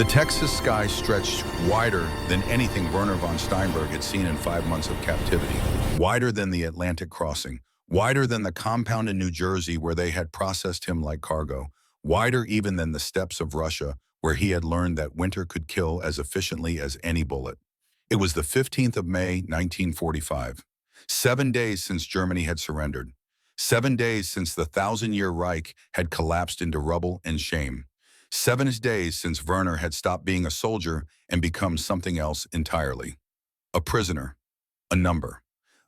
The Texas sky stretched wider than anything Werner von Steinberg had seen in 5 months of captivity, wider than the Atlantic crossing, wider than the compound in New Jersey where they had processed him like cargo, wider even than the steppes of Russia where he had learned that winter could kill as efficiently as any bullet. It was the 15th of May, 1945. 7 days since Germany had surrendered. 7 days since the thousand-year Reich had collapsed into rubble and shame. 7 days since Werner had stopped being a soldier and become something else entirely. A prisoner, a number,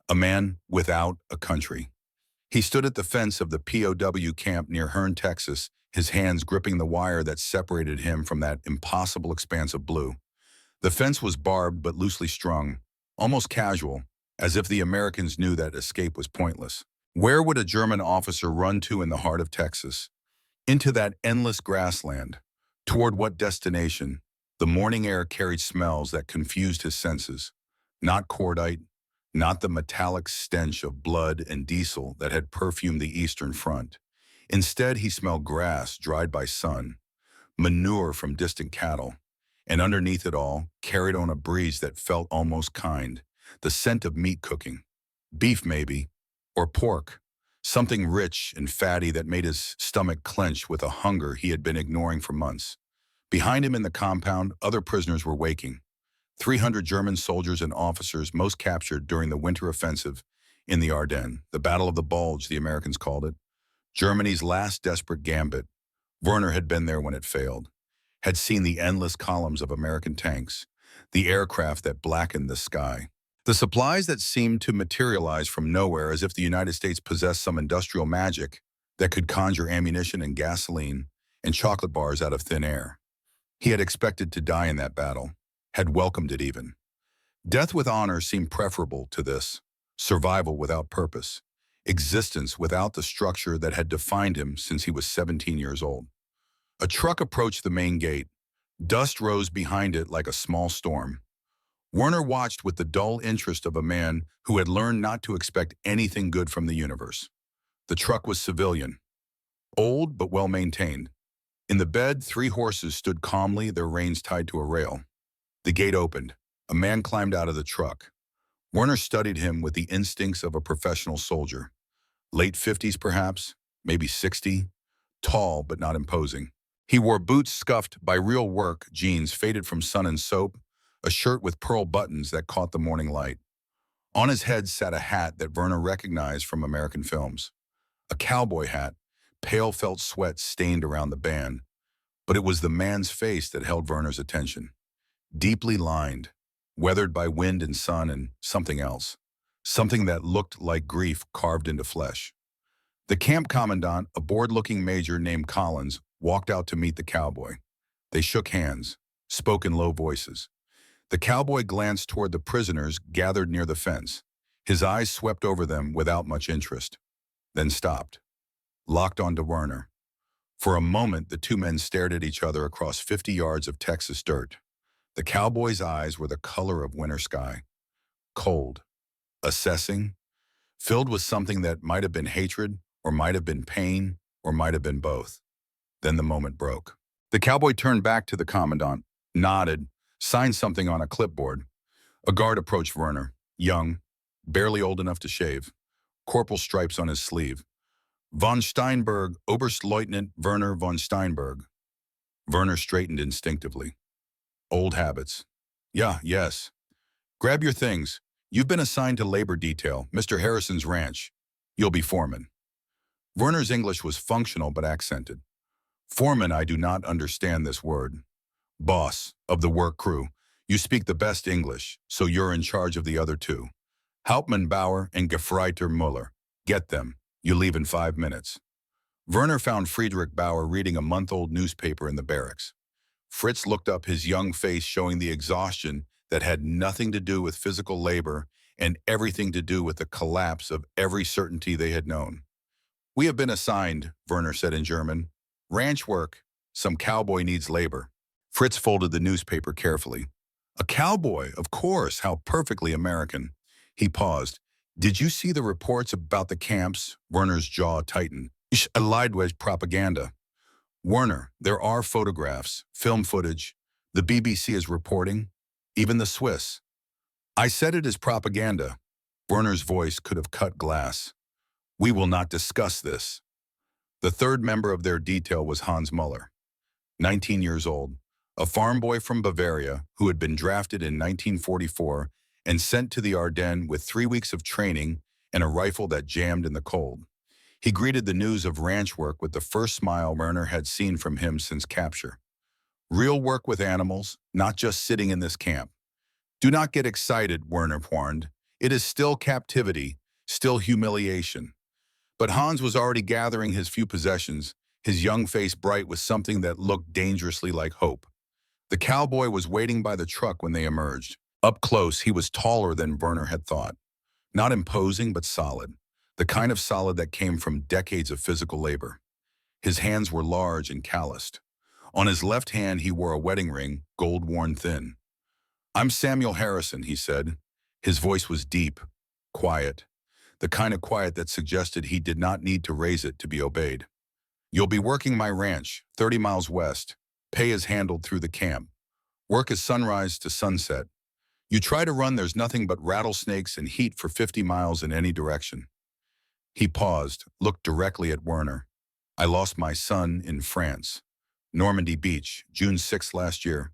a man without a country. He stood at the fence of the POW camp near Hearne, Texas, his hands gripping the wire that separated him from that impossible expanse of blue. The fence was barbed but loosely strung, almost casual, as if the Americans knew that escape was pointless. Where would a German officer run to in the heart of Texas? Into that endless grassland. Toward what destination? The morning air carried smells that confused his senses. Not cordite, not the metallic stench of blood and diesel that had perfumed the Eastern Front. Instead, he smelled grass dried by sun, manure from distant cattle, and underneath it all, carried on a breeze that felt almost kind, the scent of meat cooking. Beef, maybe, or pork. Something rich and fatty that made his stomach clench with a hunger he had been ignoring for months. Behind him in the compound, other prisoners were waking. 300 German soldiers and officers, most captured during the winter offensive in the Ardennes, the Battle of the Bulge, the Americans called it. Germany's last desperate gambit. Werner had been there when it failed, had seen the endless columns of American tanks, the aircraft that blackened the sky. The supplies that seemed to materialize from nowhere as if the United States possessed some industrial magic that could conjure ammunition and gasoline and chocolate bars out of thin air. He had expected to die in that battle, had welcomed it even. Death with honor seemed preferable to this, survival without purpose, existence without the structure that had defined him since he was 17 years old. A truck approached the main gate. Dust rose behind it like a small storm. Werner watched with the dull interest of a man who had learned not to expect anything good from the universe. The truck was civilian, old but well-maintained. In the bed, 3 horses stood calmly, their reins tied to a rail. The gate opened. A man climbed out of the truck. Werner studied him with the instincts of a professional soldier. Late 50s perhaps, maybe 60, tall but not imposing. He wore boots scuffed by real work, jeans faded from sun and soap, a shirt with pearl buttons that caught the morning light. On his head sat a hat that Werner recognized from American films. A cowboy hat, pale felt sweat stained around the band. But it was the man's face that held Werner's attention. Deeply lined, weathered by wind and sun and something else. Something that looked like grief carved into flesh. The camp commandant, a bored-looking major named Collins, walked out to meet the cowboy. They shook hands, spoke in low voices. The cowboy glanced toward the prisoners gathered near the fence. His eyes swept over them without much interest, then stopped, locked onto Werner. For a moment, the two men stared at each other across 50 yards of Texas dirt. The cowboy's eyes were the color of winter sky, cold, assessing, filled with something that might have been hatred, or might have been pain, or might have been both. Then the moment broke. The cowboy turned back to the commandant, nodded, signed something on a clipboard. A guard approached Werner, young, barely old enough to shave, corporal stripes on his sleeve. Von Steinberg, Oberstleutnant Werner von Steinberg. Werner straightened instinctively. Old habits. Yes. Grab your things. You've been assigned to labor detail, Mr. Harrison's ranch. You'll be foreman. Werner's English was functional but accented. Foreman, I do not understand this word. Boss of the work crew. You speak the best English, so you're in charge of the other two. Hauptmann Bauer and Gefreiter Muller. Get them. You leave in 5 minutes. Werner found Friedrich Bauer reading a month-old newspaper in the barracks. Fritz looked up, his young face showing the exhaustion that had nothing to do with physical labor and everything to do with the collapse of every certainty they had known. We have been assigned, Werner said in German. Ranch work. Some cowboy needs labor. Fritz folded the newspaper carefully. A cowboy, of course, how perfectly American. He paused. Did you see the reports about the camps? Werner's jaw tightened. Ich allied with propaganda. Werner, there are photographs, film footage, The BBC is reporting, even the Swiss. I said it is propaganda. Werner's voice could have cut glass. We will not discuss this. The third member of their detail was Hans Muller, 19 years old, a farm boy from Bavaria who had been drafted in 1944 and sent to the Ardennes with 3 weeks of training and a rifle that jammed in the cold. He greeted the news of ranch work with the first smile Werner had seen from him since capture. Real work with animals, not just sitting in this camp. Do not get excited, Werner warned. It is still captivity, still humiliation. But Hans was already gathering his few possessions, his young face bright with something that looked dangerously like hope. The cowboy was waiting by the truck when they emerged. Up close, he was taller than Werner had thought. Not imposing, but solid. The kind of solid that came from decades of physical labor. His hands were large and calloused. On his left hand, he wore a wedding ring, gold-worn thin. I'm Samuel Harrison, he said. His voice was deep, quiet, the kind of quiet that suggested he did not need to raise it to be obeyed. You'll be working my ranch, 30 miles west. Pay is handled through the camp. Work is sunrise to sunset. You try to run, there's nothing but rattlesnakes and heat for 50 miles in any direction. He paused, looked directly at Werner. I lost my son in France. Normandy Beach, June 6 last year.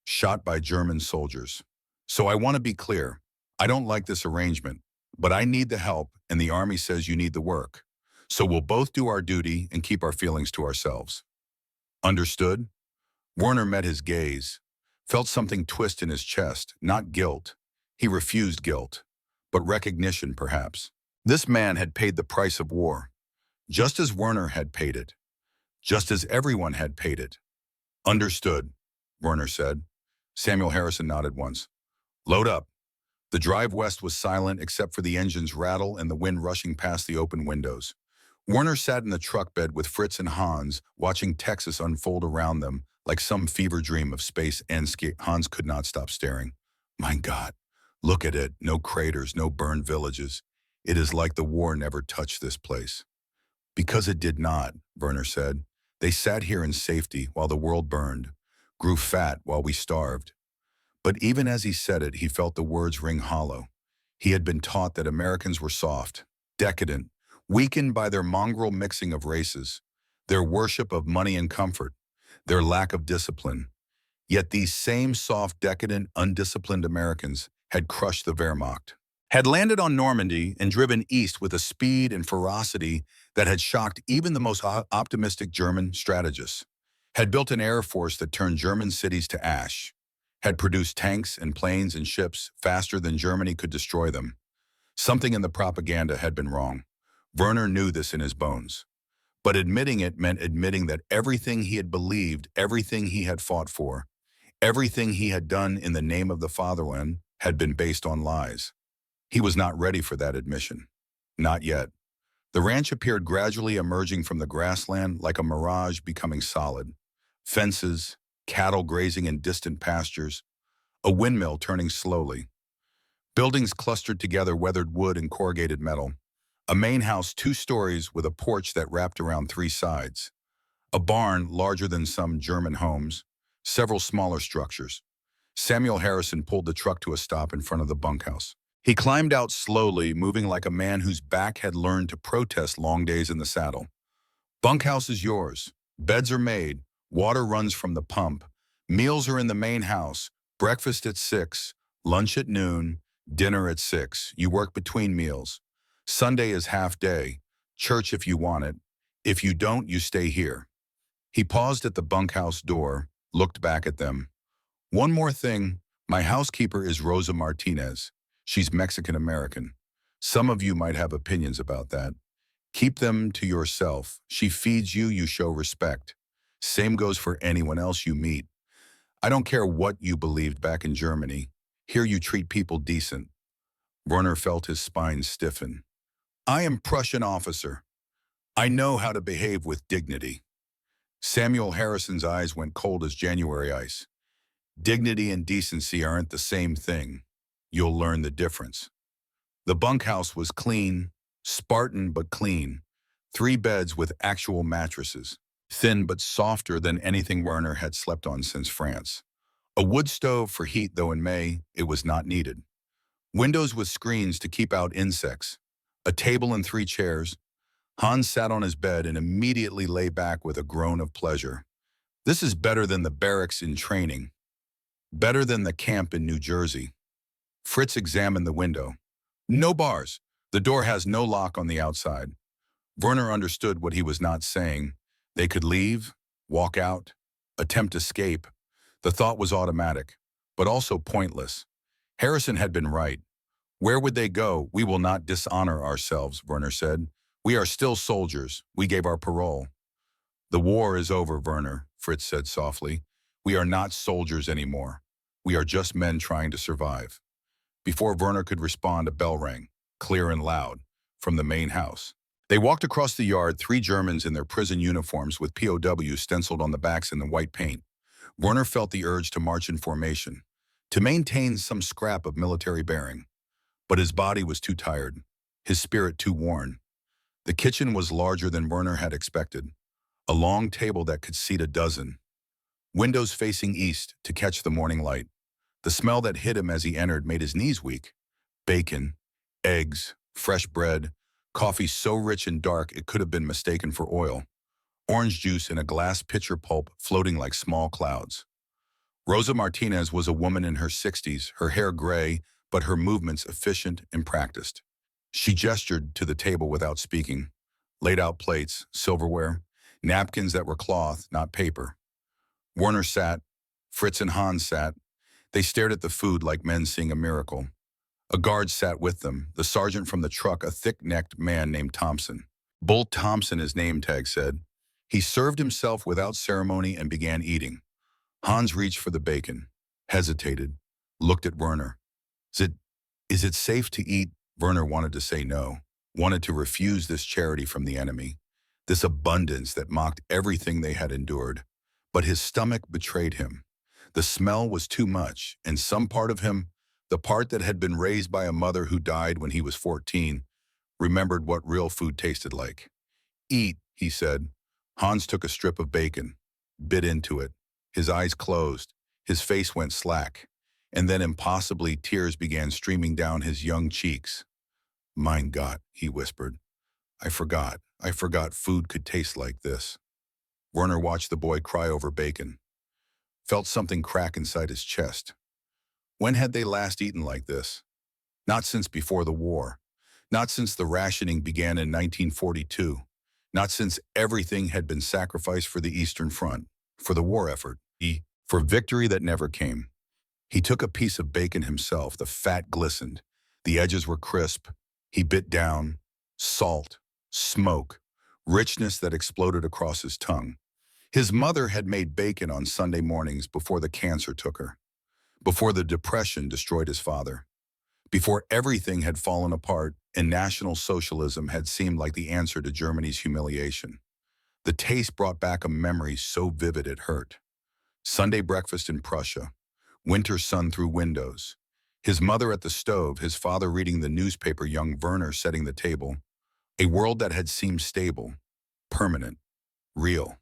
Shot by German soldiers. So I want to be clear. I don't like this arrangement, but I need the help and the army says you need the work. So we'll both do our duty and keep our feelings to ourselves. Understood? Werner met his gaze, felt something twist in his chest, not guilt. He refused guilt, but recognition perhaps. This man had paid the price of war, just as Werner had paid it, just as everyone had paid it. Understood, Werner said. Samuel Harrison nodded once. Load up. The drive west was silent except for the engine's rattle and the wind rushing past the open windows. Werner sat in the truck bed with Fritz and Hans, watching Texas unfold around them like some fever dream of space and Hans could not stop staring. My God, look at it. No craters, no burned villages. It is like the war never touched this place. Because it did not, Werner said. They sat here in safety while the world burned, grew fat while we starved. But even as he said it, he felt the words ring hollow. He had been taught that Americans were soft, decadent, weakened by their mongrel mixing of races, their worship of money and comfort, their lack of discipline. Yet these same soft, decadent, undisciplined Americans had crushed the Wehrmacht, had landed on Normandy and driven east with a speed and ferocity that had shocked even the most optimistic German strategists, had built an air force that turned German cities to ash, had produced tanks and planes and ships faster than Germany could destroy them. Something in the propaganda had been wrong. Werner knew this in his bones. But admitting it meant admitting that everything he had believed, everything he had fought for, everything he had done in the name of the fatherland had been based on lies. He was not ready for that admission. Not yet. The ranch appeared gradually emerging from the grassland like a mirage becoming solid. Fences, cattle grazing in distant pastures, a windmill turning slowly. Buildings clustered together, weathered wood and corrugated metal. A main house 2 stories with a porch that wrapped around 3 sides. A barn larger than some German homes. Several smaller structures. Samuel Harrison pulled the truck to a stop in front of the bunkhouse. He climbed out slowly, moving like a man whose back had learned to protest long days in the saddle. Bunkhouse is yours. Beds are made. Water runs from the pump. Meals are in the main house. Breakfast at 6. Lunch at noon. Dinner at 6. You work between meals. Sunday is half day. Church if you want it. If you don't, you stay here. He paused at the bunkhouse door, looked back at them. One more thing. My housekeeper is Rosa Martinez. She's Mexican-American. Some of you might have opinions about that. Keep them to yourself. She feeds you, you show respect. Same goes for anyone else you meet. I don't care what you believed back in Germany. Here you treat people decent. Werner felt his spine stiffen. I am Prussian officer. I know how to behave with dignity. Samuel Harrison's eyes went cold as January ice. Dignity and decency aren't the same thing. You'll learn the difference. The bunkhouse was clean, Spartan but clean. 3 beds with actual mattresses, thin but softer than anything Werner had slept on since France. A wood stove for heat, though in May, it was not needed. Windows with screens to keep out insects. A table and 3 chairs. Hans sat on his bed and immediately lay back with a groan of pleasure. This is better than the barracks in training. Better than the camp in New Jersey. Fritz examined the window. No bars. The door has no lock on the outside. Werner understood what he was not saying. They could leave, walk out, attempt escape. The thought was automatic, but also pointless. Harrison had been right. Where would they go? We will not dishonor ourselves, Werner said. We are still soldiers. We gave our parole. The war is over, Werner, Fritz said softly. We are not soldiers anymore. We are just men trying to survive. Before Werner could respond, a bell rang, clear and loud, from the main house. They walked across the yard, 3 Germans in their prison uniforms with POWs stenciled on the backs in the white paint. Werner felt the urge to march in formation, to maintain some scrap of military bearing. But his body was too tired, his spirit too worn. The kitchen was larger than Werner had expected, a long table that could seat a dozen. Windows facing east to catch the morning light. The smell that hit him as he entered made his knees weak. Bacon, eggs, fresh bread, coffee so rich and dark it could have been mistaken for oil. Orange juice in a glass pitcher pulp floating like small clouds. Rosa Martinez was a woman in her 60s, her hair gray, but her movements efficient and practiced. She gestured to the table without speaking, laid out plates, silverware, napkins that were cloth, not paper. Werner sat, Fritz and Hans sat. They stared at the food like men seeing a miracle. A guard sat with them, the sergeant from the truck, a thick-necked man named Thompson. Bull Thompson, his name tag said. He served himself without ceremony and began eating. Hans reached for the bacon, hesitated, looked at Werner. Is it safe to eat? Werner wanted to say no, wanted to refuse this charity from the enemy, this abundance that mocked everything they had endured. But his stomach betrayed him. The smell was too much, and some part of him, the part that had been raised by a mother who died when he was 14, remembered what real food tasted like. Eat, he said. Hans took a strip of bacon, bit into it. His eyes closed, his face went slack, and then impossibly tears began streaming down his young cheeks. Mein Gott, he whispered. I forgot food could taste like this. Werner watched the boy cry over bacon, felt something crack inside his chest. When had they last eaten like this? Not since before the war. Not since the rationing began in 1942. Not since everything had been sacrificed for the Eastern Front, for the war effort, for victory that never came. He took a piece of bacon himself. The fat glistened. The edges were crisp. He bit down. Salt, smoke, richness that exploded across his tongue. His mother had made bacon on Sunday mornings before the cancer took her, before the depression destroyed his father, before everything had fallen apart and National Socialism had seemed like the answer to Germany's humiliation. The taste brought back a memory so vivid it hurt. Sunday breakfast in Prussia, winter sun through windows, his mother at the stove, his father reading the newspaper, young Werner setting the table. A world that had seemed stable, permanent, real.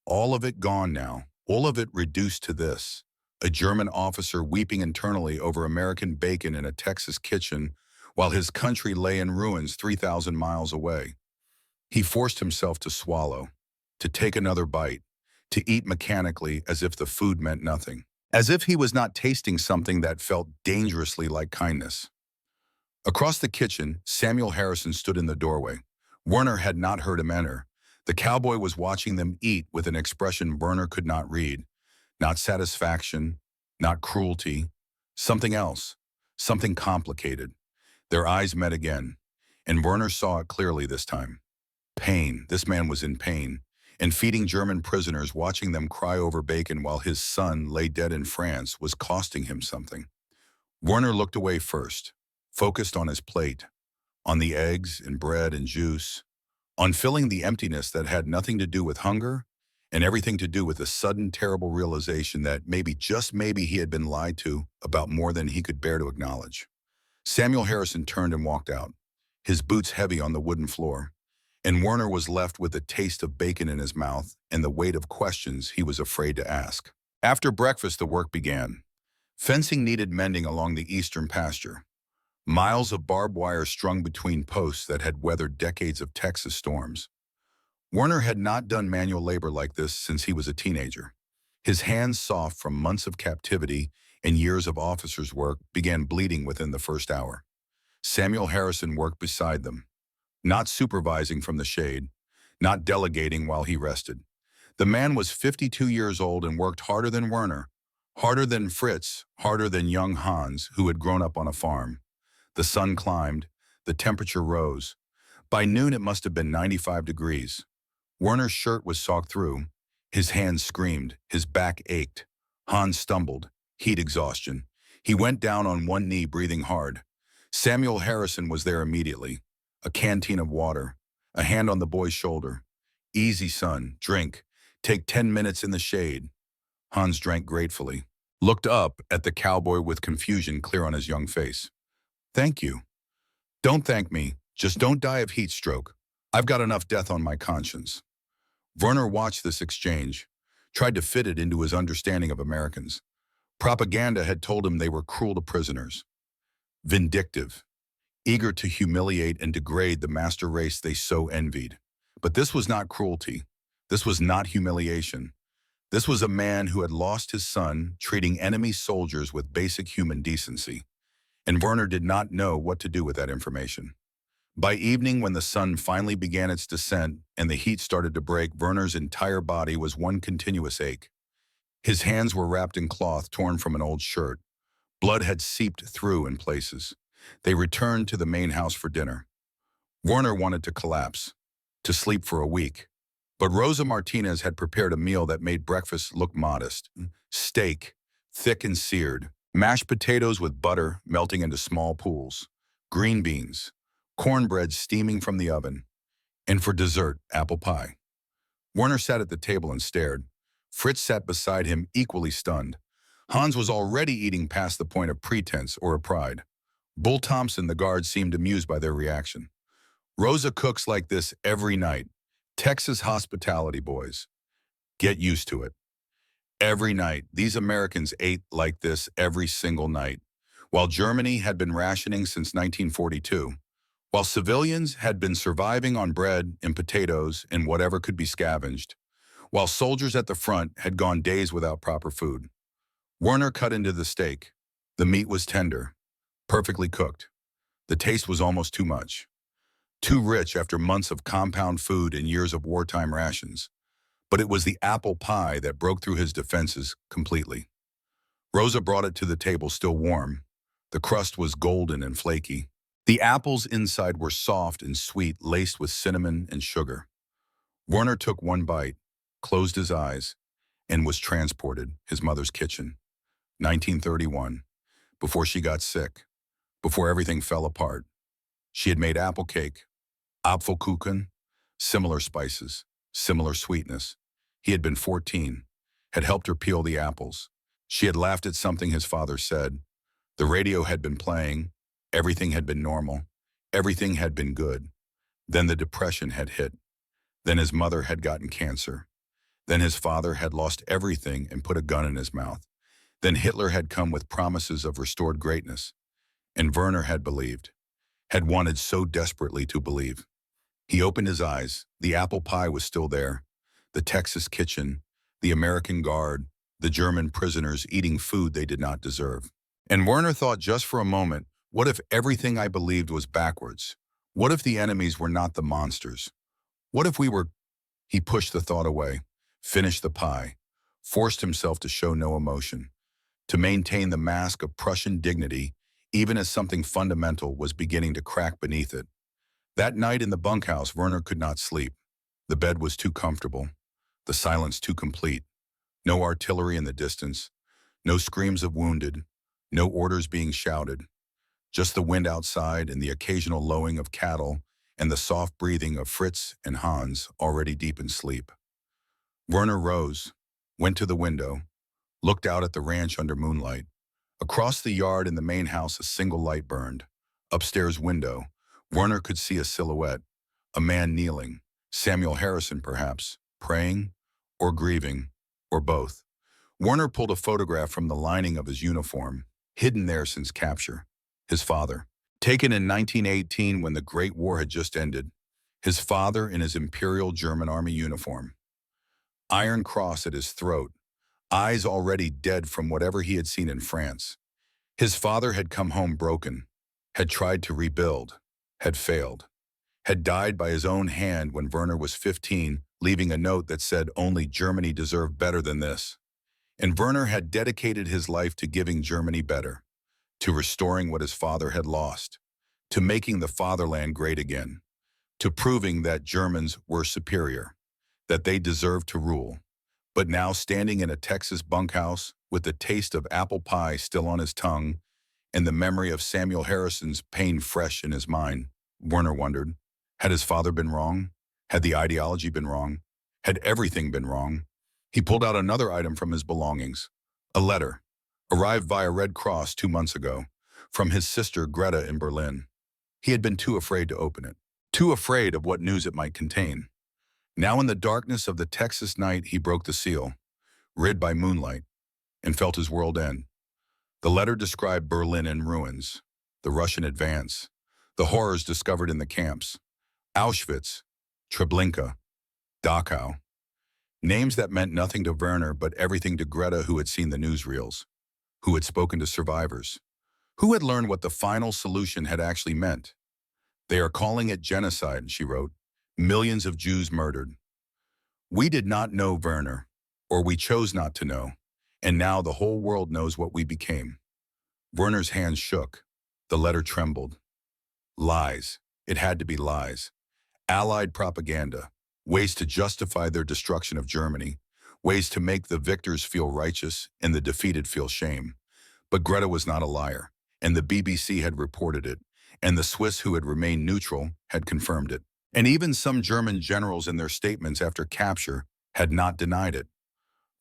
All of it gone now, all of it reduced to this. A German officer weeping internally over American bacon in a Texas kitchen while his country lay in ruins 3,000 miles away. He forced himself to swallow, to take another bite, to eat mechanically as if the food meant nothing, as if he was not tasting something that felt dangerously like kindness. Across the kitchen, Samuel Harrison stood in the doorway. Werner had not heard him enter. The cowboy was watching them eat with an expression Werner could not read. Not satisfaction, not cruelty, something else, something complicated. Their eyes met again, and Werner saw it clearly this time. Pain, this man was in pain, and feeding German prisoners, watching them cry over bacon while his son lay dead in France was costing him something. Werner looked away first, focused on his plate, on the eggs and bread and juice, on filling the emptiness that had nothing to do with hunger and everything to do with the sudden terrible realization that maybe, just maybe, he had been lied to about more than he could bear to acknowledge. Samuel Harrison turned and walked out, his boots heavy on the wooden floor, and Werner was left with the taste of bacon in his mouth and the weight of questions he was afraid to ask. After breakfast, the work began. Fencing needed mending along the eastern pasture. Miles of barbed wire strung between posts that had weathered decades of Texas storms. Werner had not done manual labor like this since he was a teenager. His hands, soft from months of captivity and years of officer's work, began bleeding within the first hour. Samuel Harrison worked beside them, not supervising from the shade, not delegating while he rested. The man was 52 years old and worked harder than Werner, harder than Fritz, harder than young Hans, who had grown up on a farm. The sun climbed, the temperature rose. By noon, it must have been 95 degrees. Werner's shirt was soaked through. His hands screamed. His back ached. Hans stumbled. Heat exhaustion. He went down on one knee, breathing hard. Samuel Harrison was there immediately. A canteen of water. A hand on the boy's shoulder. Easy, son. Drink. Take 10 minutes in the shade. Hans drank gratefully. Looked up at the cowboy with confusion clear on his young face. Thank you. Don't thank me. Just don't die of heat stroke. I've got enough death on my conscience. Werner watched this exchange, tried to fit it into his understanding of Americans. Propaganda had told him they were cruel to prisoners, vindictive, eager to humiliate and degrade the master race they so envied. But this was not cruelty. This was not humiliation. This was a man who had lost his son, treating enemy soldiers with basic human decency. And Werner did not know what to do with that information. By evening, when the sun finally began its descent and the heat started to break, Werner's entire body was one continuous ache. His hands were wrapped in cloth torn from an old shirt. Blood had seeped through in places. They returned to the main house for dinner. Werner wanted to collapse, to sleep for a week. But Rosa Martinez had prepared a meal that made breakfast look modest. Steak, thick and seared, mashed potatoes with butter melting into small pools, green beans, cornbread steaming from the oven, and for dessert, apple pie. Werner sat at the table and stared. Fritz sat beside him, equally stunned. Hans was already eating past the point of pretense or of pride. Bull Thompson, the guard, seemed amused by their reaction. Rosa cooks like this every night. Texas hospitality, boys. Get used to it. Every night, these Americans ate like this every single night. While Germany had been rationing since 1942, while civilians had been surviving on bread and potatoes and whatever could be scavenged, while soldiers at the front had gone days without proper food. Werner cut into the steak. The meat was tender, perfectly cooked. The taste was almost too much. Too rich after months of compound food and years of wartime rations. But it was the apple pie that broke through his defenses completely. Rosa brought it to the table still warm. The crust was golden and flaky. The apples inside were soft and sweet, laced with cinnamon and sugar. Werner took one bite, closed his eyes, and was transported, his mother's kitchen. 1931, before she got sick, before everything fell apart. She had made apple cake, Apfelkuchen, similar spices, similar sweetness. He had been 14, had helped her peel the apples. She had laughed at something his father said. The radio had been playing. Everything had been normal. Everything had been good. Then the depression had hit. Then his mother had gotten cancer. Then his father had lost everything and put a gun in his mouth. Then Hitler had come with promises of restored greatness. And Werner had believed, had wanted so desperately to believe. He opened his eyes. The apple pie was still there. The Texas kitchen, the American guard, the German prisoners eating food they did not deserve. And Werner thought just for a moment, what if everything I believed was backwards? What if the enemies were not the monsters? What if we were... He pushed the thought away, finished the pie, forced himself to show no emotion, to maintain the mask of Prussian dignity, even as something fundamental was beginning to crack beneath it. That night in the bunkhouse, Werner could not sleep. The bed was too comfortable, the silence too complete. No artillery in the distance, no screams of wounded, no orders being shouted. Just the wind outside and the occasional lowing of cattle and the soft breathing of Fritz and Hans, already deep in sleep. Werner rose, went to the window, looked out at the ranch under moonlight. Across the yard in the main house, a single light burned. Upstairs window, Werner could see a silhouette, a man kneeling, Samuel Harrison perhaps, praying or grieving, or both. Werner pulled a photograph from the lining of his uniform, hidden there since capture. His father. Taken in 1918 when the Great War had just ended. His father in his Imperial German Army uniform. Iron cross at his throat, eyes already dead from whatever he had seen in France. His father had come home broken, had tried to rebuild, had failed, had died by his own hand when Werner was 15, leaving a note that said only Germany deserved better than this. And Werner had dedicated his life to giving Germany better, to restoring what his father had lost, to making the fatherland great again, to proving that Germans were superior, that they deserved to rule. But now standing in a Texas bunkhouse with the taste of apple pie still on his tongue and the memory of Samuel Harrison's pain fresh in his mind, Werner wondered, had his father been wrong? Had the ideology been wrong? Had everything been wrong? He pulled out another item from his belongings, a letter, arrived via Red Cross 2 months ago, from his sister Greta in Berlin. He had been too afraid to open it, too afraid of what news it might contain. Now in the darkness of the Texas night, he broke the seal, read by moonlight, and felt his world end. The letter described Berlin in ruins, the Russian advance, the horrors discovered in the camps, Auschwitz, Treblinka, Dachau, names that meant nothing to Werner but everything to Greta, who had seen the newsreels, who had spoken to survivors, who had learned what the final solution had actually meant. They are calling it genocide, she wrote. Millions of Jews murdered. We did not know Werner, or we chose not to know, and now the whole world knows what we became. Werner's hands shook. The letter trembled. Lies. It had to be lies. Allied propaganda. Ways to justify their destruction of Germany. Ways to make the victors feel righteous and the defeated feel shame. But Greta was not a liar, and the BBC had reported it, and the Swiss, who had remained neutral, had confirmed it. And even some German generals in their statements after capture had not denied it.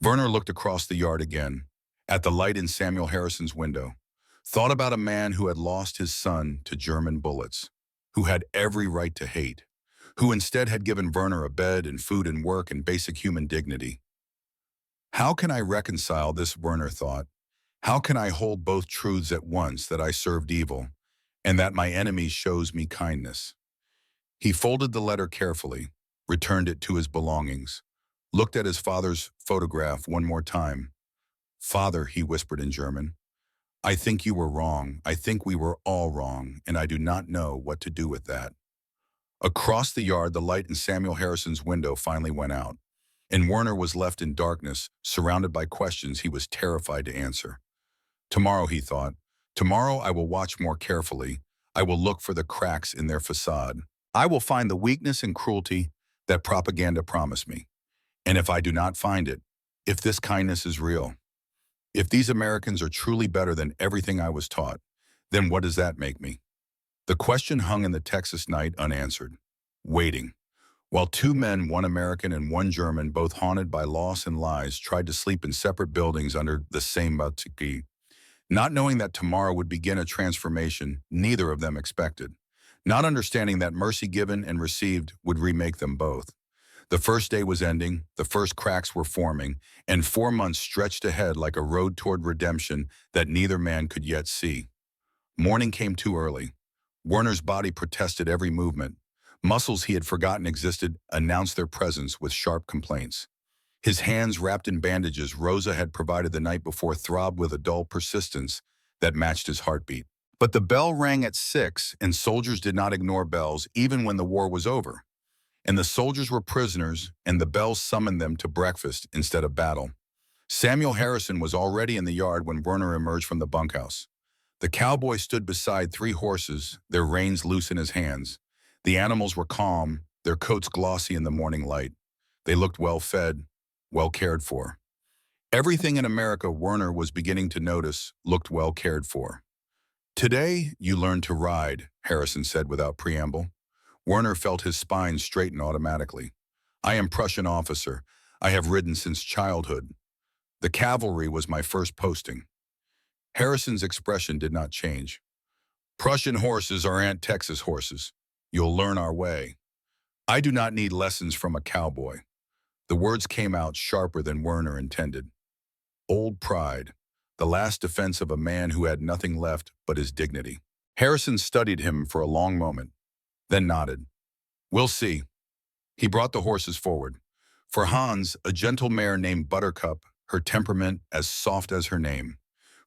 Werner looked across the yard again, at the light in Samuel Harrison's window, thought about a man who had lost his son to German bullets, who had every right to hate, who instead had given Werner a bed and food and work and basic human dignity. How can I reconcile this, Werner thought? How can I hold both truths at once, that I served evil and that my enemy shows me kindness? He folded the letter carefully, returned it to his belongings, looked at his father's photograph one more time. Father, he whispered in German, I think you were wrong. I think we were all wrong, and I do not know what to do with that. Across the yard, the light in Samuel Harrison's window finally went out, and Werner was left in darkness, surrounded by questions he was terrified to answer. Tomorrow, he thought, tomorrow I will watch more carefully. I will look for the cracks in their facade. I will find the weakness and cruelty that propaganda promised me. And if I do not find it, if this kindness is real, if these Americans are truly better than everything I was taught, then what does that make me? The question hung in the Texas night unanswered, waiting, while two men, one American and one German, both haunted by loss and lies, tried to sleep in separate buildings under the same battue. Not knowing that tomorrow would begin a transformation neither of them expected, not understanding that mercy given and received would remake them both. The first day was ending, the first cracks were forming, and 4 months stretched ahead like a road toward redemption that neither man could yet see. Morning came too early. Werner's body protested every movement. Muscles he had forgotten existed announced their presence with sharp complaints. His hands wrapped in bandages Rosa had provided the night before throbbed with a dull persistence that matched his heartbeat. But the bell rang at 6, and soldiers did not ignore bells even when the war was over. And the soldiers were prisoners, and the bells summoned them to breakfast instead of battle. Samuel Harrison was already in the yard when Werner emerged from the bunkhouse. The cowboy stood beside 3 horses, their reins loose in his hands. The animals were calm, their coats glossy in the morning light. They looked well-fed, well cared for. Everything in America, Werner was beginning to notice, looked well cared for. Today, you learn to ride, Harrison said without preamble. Werner felt his spine straighten automatically. I am Prussian officer. I have ridden since childhood. The cavalry was my first posting. Harrison's expression did not change. Prussian horses are Aunt Texas horses. You'll learn our way. I do not need lessons from a cowboy. The words came out sharper than Werner intended. Old pride, the last defense of a man who had nothing left but his dignity. Harrison studied him for a long moment, then nodded. "We'll see." He brought the horses forward. For Hans, a gentle mare named Buttercup, her temperament as soft as her name.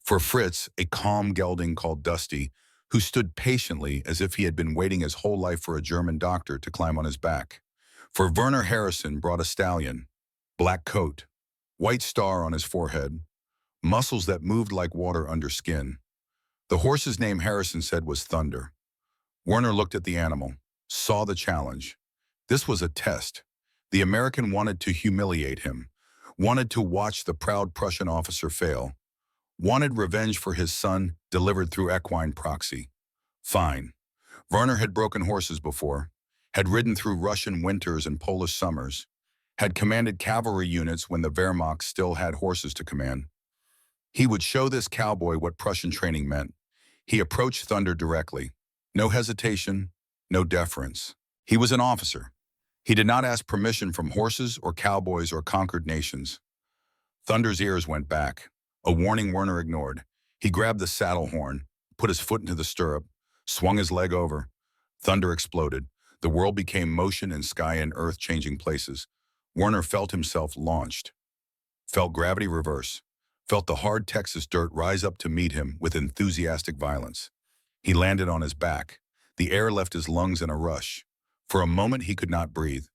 For Fritz, a calm gelding called Dusty, who stood patiently as if he had been waiting his whole life for a German doctor to climb on his back. For Werner, Harrison brought a stallion, black coat, white star on his forehead, muscles that moved like water under skin. The horse's name, Harrison said, was Thunder. Werner looked at the animal, saw the challenge. This was a test. The American wanted to humiliate him, wanted to watch the proud Prussian officer fail, wanted revenge for his son delivered through equine proxy. Fine. Werner had broken horses before, had ridden through Russian winters and Polish summers, had commanded cavalry units when the Wehrmacht still had horses to command. He would show this cowboy what Prussian training meant. He approached Thunder directly. No hesitation, no deference. He was an officer. He did not ask permission from horses or cowboys or conquered nations. Thunder's ears went back, a warning Werner ignored. He grabbed the saddle horn, put his foot into the stirrup, swung his leg over. Thunder exploded. The world became motion and sky and earth changing places. Werner felt himself launched, felt gravity reverse, felt the hard Texas dirt rise up to meet him with enthusiastic violence. He landed on his back. The air left his lungs in a rush. For a moment he could not breathe,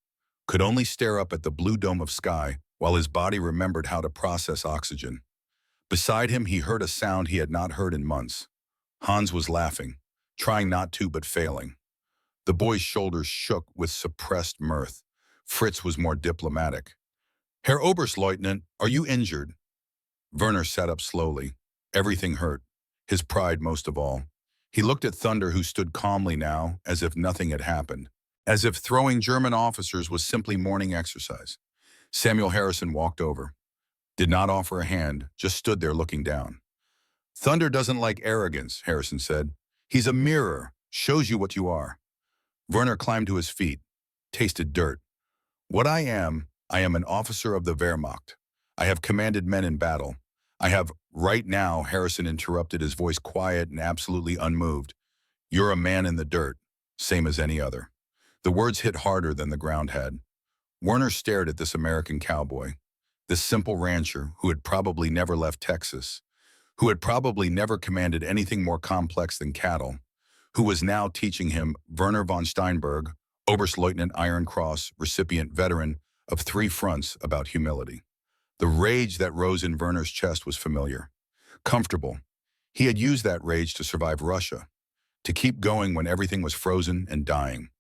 could only stare up at the blue dome of sky while his body remembered how to process oxygen. Beside him he heard a sound he had not heard in months. Hans was laughing, trying not to but failing. The boy's shoulders shook with suppressed mirth. Fritz was more diplomatic. "Herr Oberstleutnant, are you injured?" Werner sat up slowly. Everything hurt, his pride most of all. He looked at Thunder, who stood calmly now, as if nothing had happened, as if throwing German officers was simply morning exercise. Samuel Harrison walked over, did not offer a hand, just stood there looking down. "Thunder doesn't like arrogance," Harrison said. "He's a mirror, shows you what you are." Werner climbed to his feet, tasted dirt. "What I am an officer of the Wehrmacht. I have commanded men in battle. I have—" "Right now," Harrison interrupted, his voice quiet and absolutely unmoved. "You're a man in the dirt, same as any other." The words hit harder than the ground had. Werner stared at this American cowboy, this simple rancher who had probably never left Texas, who had probably never commanded anything more complex than cattle, who was now teaching him, Werner von Steinberg, Oberstleutnant Iron Cross, recipient veteran of 3 fronts, about humility. The rage that rose in Werner's chest was familiar, comfortable. He had used that rage to survive Russia, to keep going when everything was frozen and dying.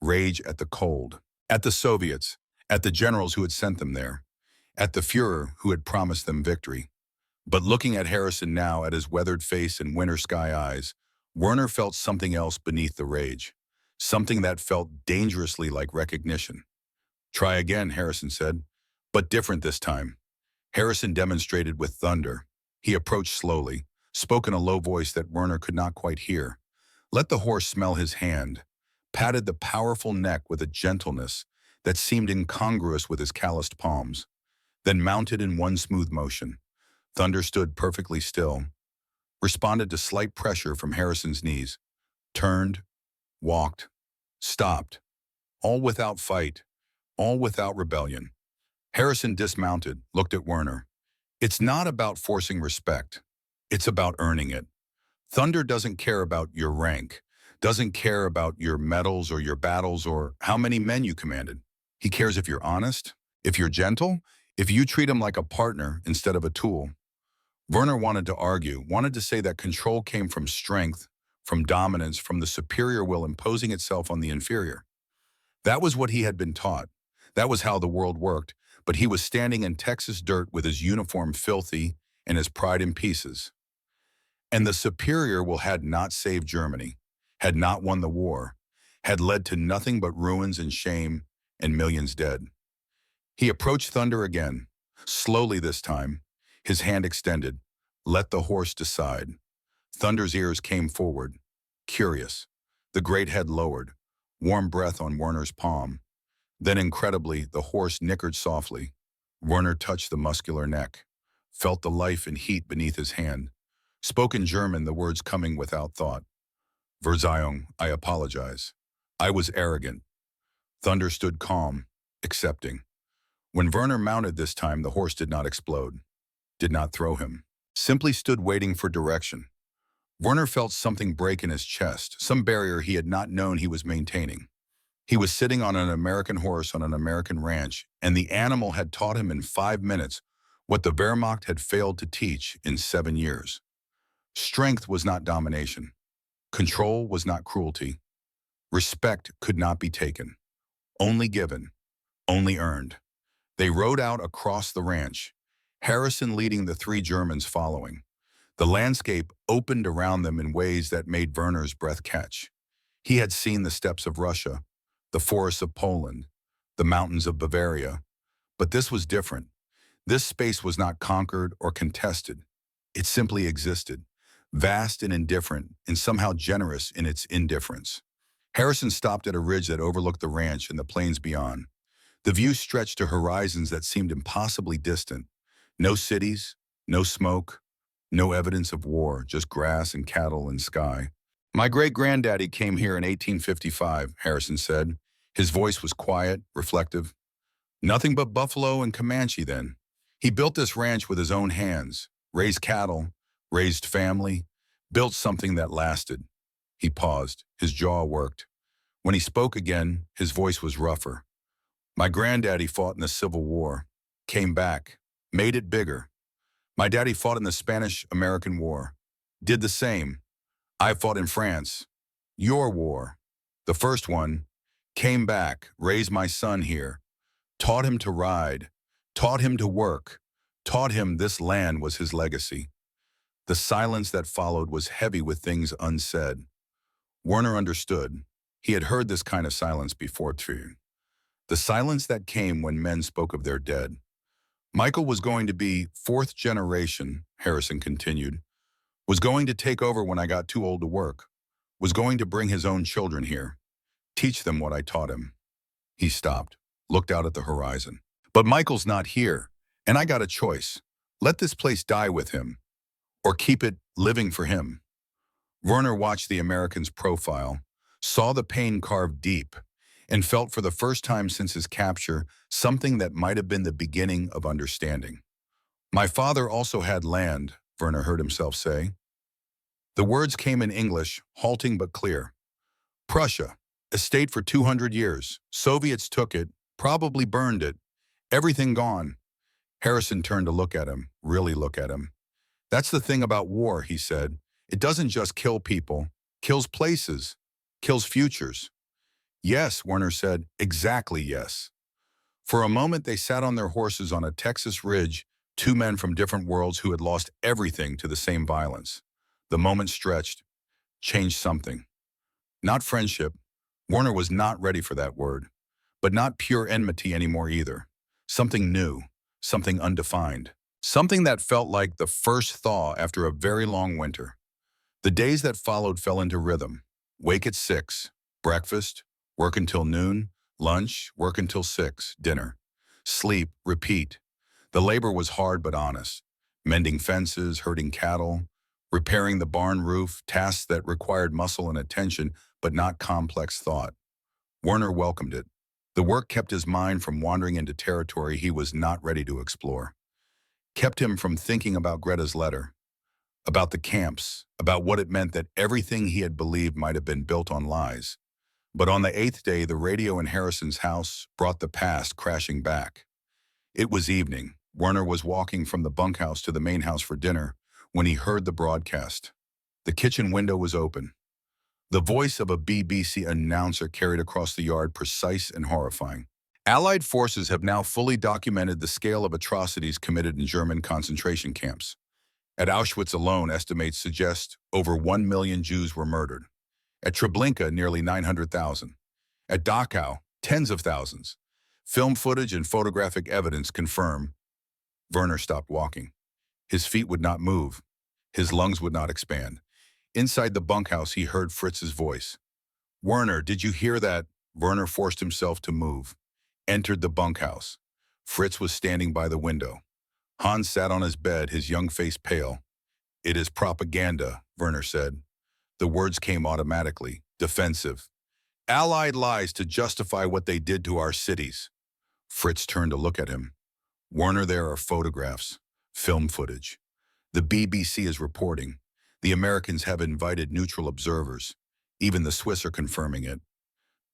Rage at the cold, at the Soviets, at the generals who had sent them there, at the Führer who had promised them victory. But looking at Harrison now, at his weathered face and winter sky eyes, Werner felt something else beneath the rage, something that felt dangerously like recognition. "Try again," Harrison said, "but different this time." Harrison demonstrated with Thunder. He approached slowly, spoke in a low voice that Werner could not quite hear, let the horse smell his hand, patted the powerful neck with a gentleness that seemed incongruous with his calloused palms, then mounted in one smooth motion. Thunder stood perfectly still, responded to slight pressure from Harrison's knees, turned, walked, stopped, all without fight, all without rebellion. Harrison dismounted, looked at Werner. "It's not about forcing respect. It's about earning it. Thunder doesn't care about your rank, doesn't care about your medals or your battles or how many men you commanded. He cares if you're honest, if you're gentle, if you treat him like a partner instead of a tool." Werner wanted to argue, wanted to say that control came from strength, from dominance, from the superior will imposing itself on the inferior. That was what he had been taught. That was how the world worked, but he was standing in Texas dirt with his uniform filthy and his pride in pieces. And the superior will had not saved Germany, had not won the war, had led to nothing but ruins and shame and millions dead. He approached Thunder again, slowly this time, his hand extended. Let the horse decide. Thunder's ears came forward, curious, the great head lowered, warm breath on Werner's palm. Then incredibly, the horse nickered softly. Werner touched the muscular neck. felt the life and heat beneath his hand. Spoke in German, the words coming without thought. Verzeihung, I apologize. I was arrogant. Thunder stood calm, accepting. When Werner mounted this time, the horse did not explode, did not throw him, simply stood waiting for direction. Werner felt something break in his chest, some barrier he had not known he was maintaining. He was sitting on an American horse on an American ranch, and the animal had taught him in 5 minutes what the Wehrmacht had failed to teach in 7 years. Strength was not domination. Control was not cruelty. Respect could not be taken. Only given, only earned. They rode out across the ranch, Harrison leading the 3 Germans following. The landscape opened around them in ways that made Werner's breath catch. He had seen the steppes of Russia, the forests of Poland, the mountains of Bavaria. But this was different. This space was not conquered or contested. It simply existed, vast and indifferent, and somehow generous in its indifference. Harrison stopped at a ridge that overlooked the ranch and the plains beyond. The view stretched to horizons that seemed impossibly distant. No cities, no smoke, no evidence of war, just grass and cattle and sky. My great-granddaddy came here in 1855, Harrison said. His voice was quiet, reflective. Nothing but buffalo and Comanche then. He built this ranch with his own hands, raised cattle, raised family, built something that lasted. He paused. His jaw worked. When he spoke again, his voice was rougher. My granddaddy fought in the Civil War, came back, made it bigger. My daddy fought in the Spanish-American War, did the same. I fought in France, your war, the first one, came back, raised my son here, taught him to ride, taught him to work, taught him this land was his legacy. The silence that followed was heavy with things unsaid. Werner understood. He had heard this kind of silence before too. The silence that came when men spoke of their dead. Michael was going to be 4th generation, Harrison continued, was going to take over when I got too old to work, was going to bring his own children here, teach them what I taught him. He stopped, looked out at the horizon. But Michael's not here, and I got a choice. Let this place die with him, or keep it living for him. Werner watched the American's profile, saw the pain carved deep, and felt for the first time since his capture something that might have been the beginning of understanding. My father also had land, Werner heard himself say. The words came in English, halting but clear. Prussia, estate for 200 years. Soviets took it, probably burned it. Everything gone. Harrison turned to look at him, really look at him. That's the thing about war, he said. It doesn't just kill people, kills places, kills futures. Yes, Werner said, exactly yes. For a moment, they sat on their horses on a Texas ridge, 2 men from different worlds who had lost everything to the same violence. The moment stretched, changed something. Not friendship. Werner was not ready for that word. But not pure enmity anymore either. Something new, something undefined. Something that felt like the first thaw after a very long winter. The days that followed fell into rhythm. Wake at 6, breakfast, work until noon, lunch, work until 6, dinner. Sleep, repeat. The labor was hard but honest. Mending fences, herding cattle, repairing the barn roof, tasks that required muscle and attention but not complex thought. Werner welcomed it. The work kept his mind from wandering into territory he was not ready to explore. Kept him from thinking about Greta's letter, about the camps, about what it meant that everything he had believed might have been built on lies. But on the 8th day, the radio in Harrison's house brought the past crashing back. It was evening. Werner was walking from the bunkhouse to the main house for dinner when he heard the broadcast. The kitchen window was open. The voice of a BBC announcer carried across the yard, precise and horrifying. Allied forces have now fully documented the scale of atrocities committed in German concentration camps. At Auschwitz alone, estimates suggest over 1 million Jews were murdered. At Treblinka, nearly 900,000. At Dachau, tens of thousands. Film footage and photographic evidence confirm. Werner stopped walking. His feet would not move. His lungs would not expand. Inside the bunkhouse, he heard Fritz's voice. Werner, did you hear that? Werner forced himself to move. Entered the bunkhouse. Fritz was standing by the window. Hans sat on his bed, his young face pale. It is propaganda, Werner said. The words came automatically, defensive. Allied lies to justify what they did to our cities. Fritz turned to look at him. Werner, there are photographs, film footage. The BBC is reporting. The Americans have invited neutral observers. Even the Swiss are confirming it.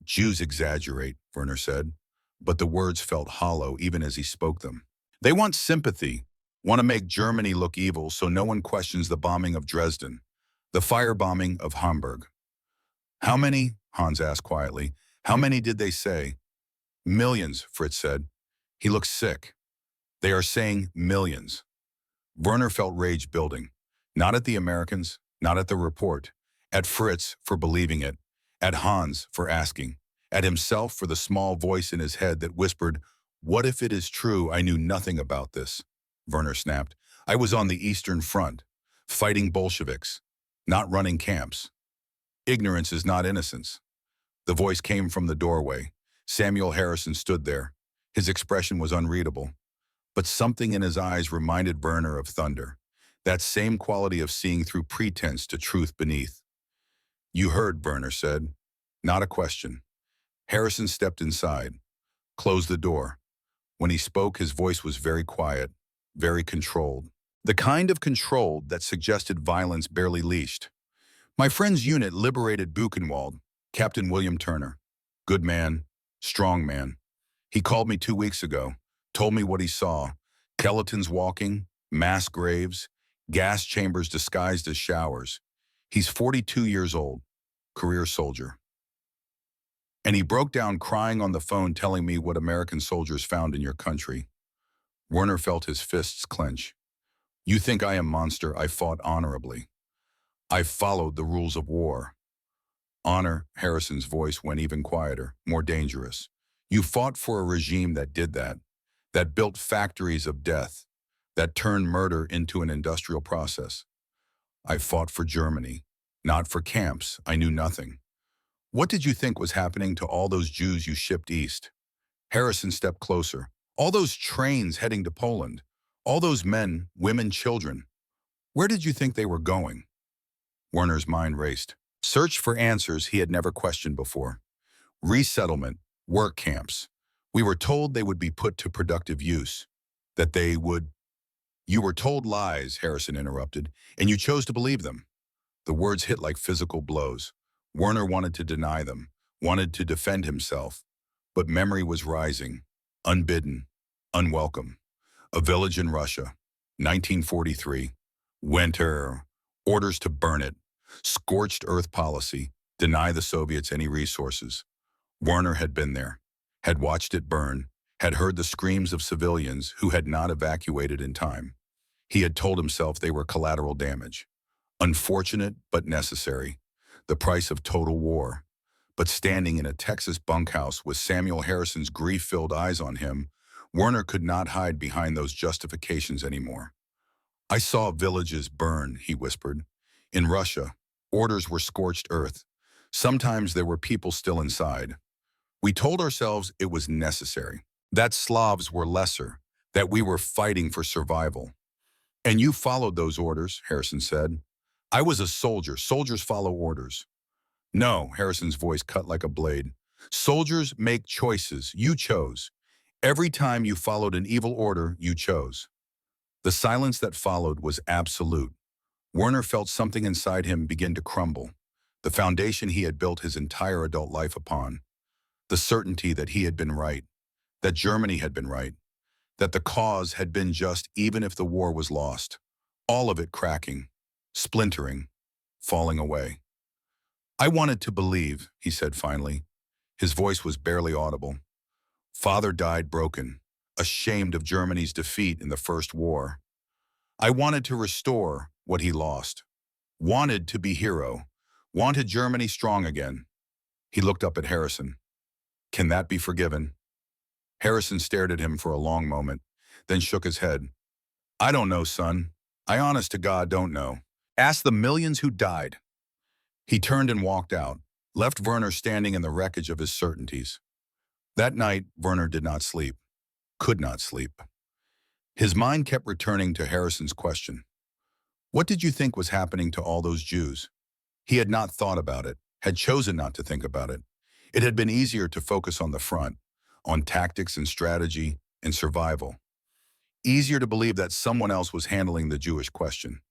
Jews exaggerate, Werner said, but the words felt hollow even as he spoke them. They want sympathy, want to make Germany look evil so no one questions the bombing of Dresden, the firebombing of Hamburg. How many? Hans asked quietly. How many did they say? Millions, Fritz said. He looked sick. They are saying millions. Werner felt rage building. Not at the Americans, not at the report. At Fritz for believing it. At Hans for asking. At himself for the small voice in his head that whispered, "What if it is true I knew nothing about this?" Werner snapped. "I was on the Eastern Front, fighting Bolsheviks, not running camps. Ignorance is not innocence." The voice came from the doorway. Samuel Harrison stood there. His expression was unreadable, but something in his eyes reminded Werner of thunder, that same quality of seeing through pretense to truth beneath. "You heard," Werner said. Not a question. Harrison stepped inside, closed the door. When he spoke, his voice was very quiet, very controlled. The kind of controlled that suggested violence barely leashed. "My friend's unit liberated Buchenwald, Captain William Turner. Good man, strong man. He called me 2 weeks ago, told me what he saw. Skeletons walking, mass graves, gas chambers disguised as showers. He's 42 years old, career soldier. And he broke down crying on the phone telling me what American soldiers found in your country." Werner felt his fists clench. "You think I am monster? I fought honorably. I followed the rules of war." "Honor," Harrison's voice went even quieter, more dangerous. "You fought for a regime that did that built factories of death, that turned murder into an industrial process. I fought for Germany, not for camps. I knew nothing. What did you think was happening to all those Jews you shipped east?" Harrison stepped closer. "All those trains heading to Poland, all those men, women, children. Where did you think they were going?" Werner's mind raced. Search for answers he had never questioned before. Resettlement, work camps. We were told they would be put to productive use, that they would... "You were told lies," Harrison interrupted, "and you chose to believe them." The words hit like physical blows. Werner wanted to deny them, wanted to defend himself, but memory was rising, unbidden, unwelcome. A village in Russia, 1943, winter, orders to burn it, scorched earth policy, deny the Soviets any resources. Werner had been there, had watched it burn, had heard the screams of civilians who had not evacuated in time. He had told himself they were collateral damage. Unfortunate, but necessary. The price of total war. But standing in a Texas bunkhouse with Samuel Harrison's grief-filled eyes on him, Werner could not hide behind those justifications anymore. "I saw villages burn," he whispered. "In Russia, orders were scorched earth. Sometimes there were people still inside. We told ourselves it was necessary, that Slavs were lesser, that we were fighting for survival." "And you followed those orders," Harrison said. "I was a soldier. Soldiers follow orders." "No," Harrison's voice cut like a blade. "Soldiers make choices. You chose. Every time you followed an evil order, you chose." The silence that followed was absolute. Werner felt something inside him begin to crumble. The foundation he had built his entire adult life upon. The certainty that he had been right, that Germany had been right, that the cause had been just even if the war was lost. All of it cracking, splintering, falling away. "I wanted to believe," he said finally. His voice was barely audible. "Father died broken, ashamed of Germany's defeat in the First War. I wanted to restore what he lost. Wanted to be hero. Wanted Germany strong again." He looked up at Harrison. "Can that be forgiven?" Harrison stared at him for a long moment, then shook his head. "I don't know, son. I honest to God don't know. Ask the millions who died." He turned and walked out, left Werner standing in the wreckage of his certainties. That night, Werner did not sleep, could not sleep. His mind kept returning to Harrison's question. What did you think was happening to all those Jews? He had not thought about it, had chosen not to think about it. It had been easier to focus on the front, on tactics and strategy and survival. Easier to believe that someone else was handling the Jewish question.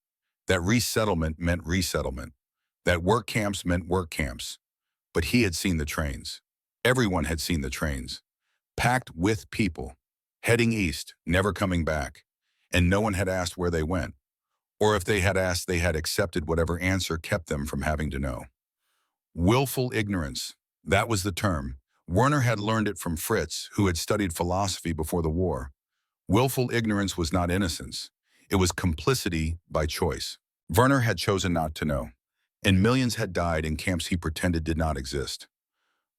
That resettlement meant resettlement. That work camps meant work camps. But he had seen the trains. Everyone had seen the trains. Packed with people. Heading east, never coming back. And no one had asked where they went. Or if they had asked, they had accepted whatever answer kept them from having to know. Willful ignorance. That was the term. Werner had learned it from Fritz, who had studied philosophy before the war. Willful ignorance was not innocence. It was complicity by choice. Werner had chosen not to know, and millions had died in camps he pretended did not exist.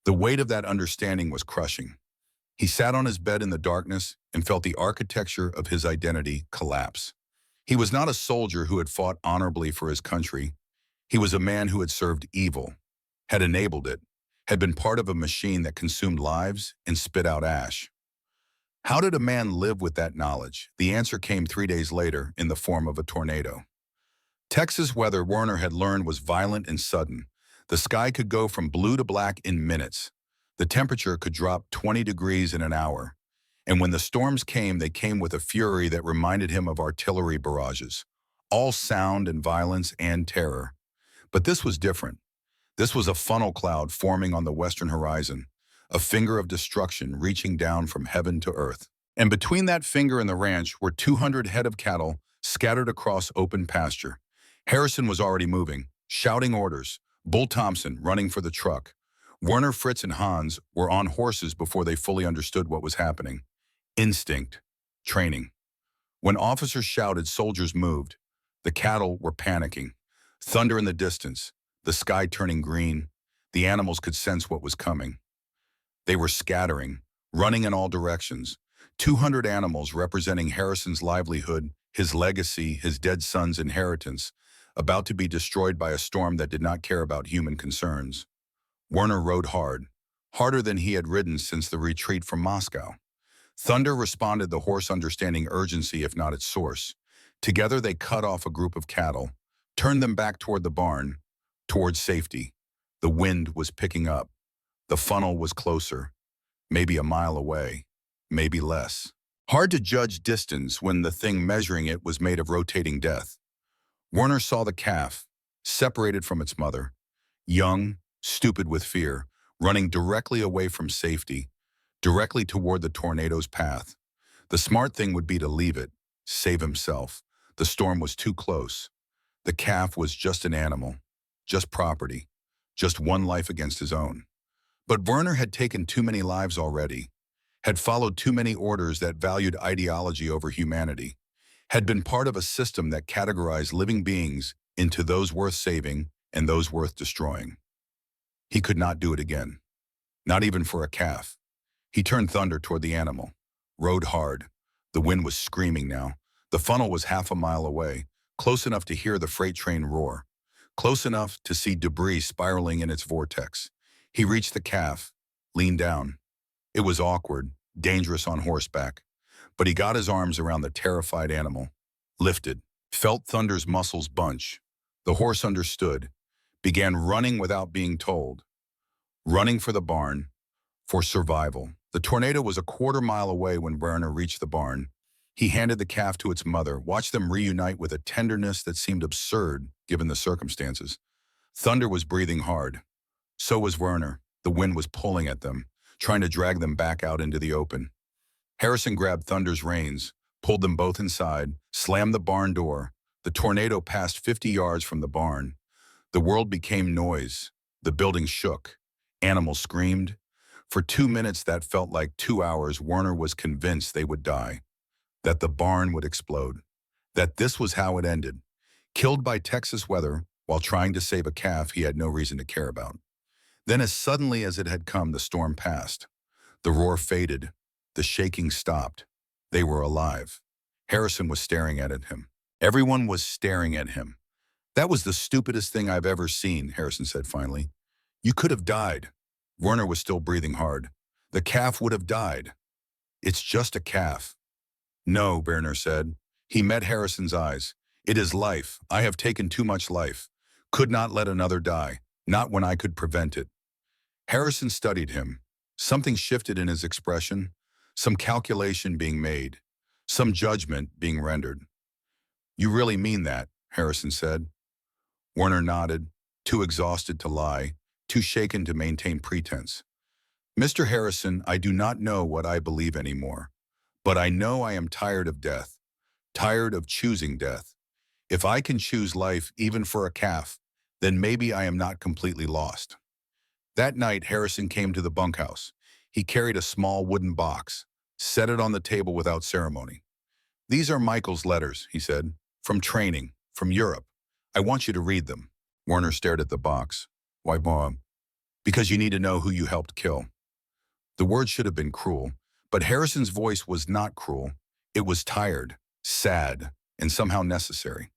The weight of that understanding was crushing. He sat on his bed in the darkness and felt the architecture of his identity collapse. He was not a soldier who had fought honorably for his country. He was a man who had served evil, had enabled it, had been part of a machine that consumed lives and spit out ash. How did a man live with that knowledge? The answer came 3 days later in the form of a tornado. Texas weather, Werner had learned, was violent and sudden. The sky could go from blue to black in minutes. The temperature could drop 20 degrees in an hour. And when the storms came, they came with a fury that reminded him of artillery barrages. All sound and violence and terror. But this was different. This was a funnel cloud forming on the western horizon, a finger of destruction reaching down from heaven to earth. And between that finger and the ranch were 200 head of cattle scattered across open pasture. Harrison was already moving, shouting orders. Bull Thompson running for the truck. Werner, Fritz, and Hans were on horses before they fully understood what was happening. Instinct. Training. When officers shouted, soldiers moved. The cattle were panicking. Thunder in the distance. The sky turning green. The animals could sense what was coming. They were scattering, running in all directions. 200 animals representing Harrison's livelihood, his legacy, his dead son's inheritance, about to be destroyed by a storm that did not care about human concerns. Werner rode hard, harder than he had ridden since the retreat from Moscow. Thunder responded, the horse understanding urgency if not its source. Together they cut off a group of cattle, turned them back toward the barn, towards safety. The wind was picking up. The funnel was closer, maybe a mile away, maybe less. Hard to judge distance when the thing measuring it was made of rotating death. Werner saw the calf, separated from its mother, young, stupid with fear, running directly away from safety, directly toward the tornado's path. The smart thing would be to leave it, save himself. The storm was too close. The calf was just an animal, just property, just one life against his own. But Werner had taken too many lives already, had followed too many orders that valued ideology over humanity, had been part of a system that categorized living beings into those worth saving and those worth destroying. He could not do it again, not even for a calf. He turned Thunder toward the animal, rode hard. The wind was screaming now. The funnel was half a mile away, close enough to hear the freight train roar, close enough to see debris spiraling in its vortex. He reached the calf, leaned down. It was awkward, dangerous on horseback, but he got his arms around the terrified animal, lifted, felt Thunder's muscles bunch. The horse understood, began running without being told, running for the barn, for survival. The tornado was a quarter-mile away when Werner reached the barn. He handed the calf to its mother, watched them reunite with a tenderness that seemed absurd given the circumstances. Thunder was breathing hard. So was Werner. The wind was pulling at them, trying to drag them back out into the open. Harrison grabbed Thunder's reins, pulled them both inside, slammed the barn door. The tornado passed 50 yards from the barn. The world became noise. The building shook. Animals screamed. For 2 minutes that felt like 2 hours. Werner was convinced they would die, that the barn would explode, that this was how it ended. Killed by Texas weather while trying to save a calf he had no reason to care about. Then as suddenly as it had come, the storm passed. The roar faded. The shaking stopped. They were alive. Harrison was staring at him. Everyone was staring at him. That was the stupidest thing I've ever seen, Harrison said finally. You could have died. Werner was still breathing hard. The calf would have died. It's just a calf. No, Berner said. He met Harrison's eyes. It is life. I have taken too much life. Could not let another die. Not when I could prevent it. Harrison studied him. Something shifted in his expression, some calculation being made, some judgment being rendered. You really mean that, Harrison said. Werner nodded, too exhausted to lie, too shaken to maintain pretense. Mr. Harrison, I do not know what I believe anymore, but I know I am tired of death, tired of choosing death. If I can choose life even for a calf, then maybe I am not completely lost. That night, Harrison came to the bunkhouse. He carried a small wooden box, set it on the table without ceremony. These are Michael's letters, he said, from training, from Europe. I want you to read them. Werner stared at the box. Why, Bob? Because you need to know who you helped kill. The words should have been cruel, but Harrison's voice was not cruel. It was tired, sad, and somehow necessary.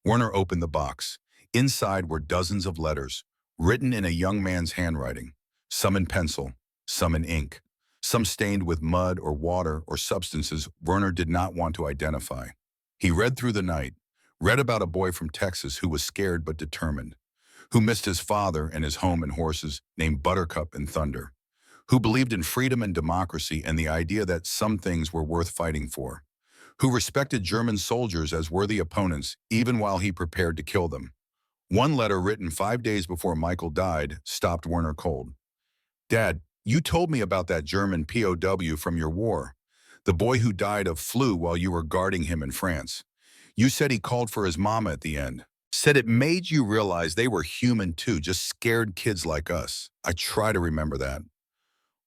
Werner opened the box. Inside were dozens of letters, written in a young man's handwriting, some in pencil, some in ink, some stained with mud or water or substances Werner did not want to identify. He read through the night, read about a boy from Texas who was scared but determined, who missed his father and his home and horses named Buttercup and Thunder, who believed in freedom and democracy and the idea that some things were worth fighting for, who respected German soldiers as worthy opponents even while he prepared to kill them. One letter written 5 days before Michael died stopped Werner cold. Dad, you told me about that German POW from your war, the boy who died of flu while you were guarding him in France. You said he called for his mama at the end. Said it made you realize they were human too, just scared kids like us. I try to remember that.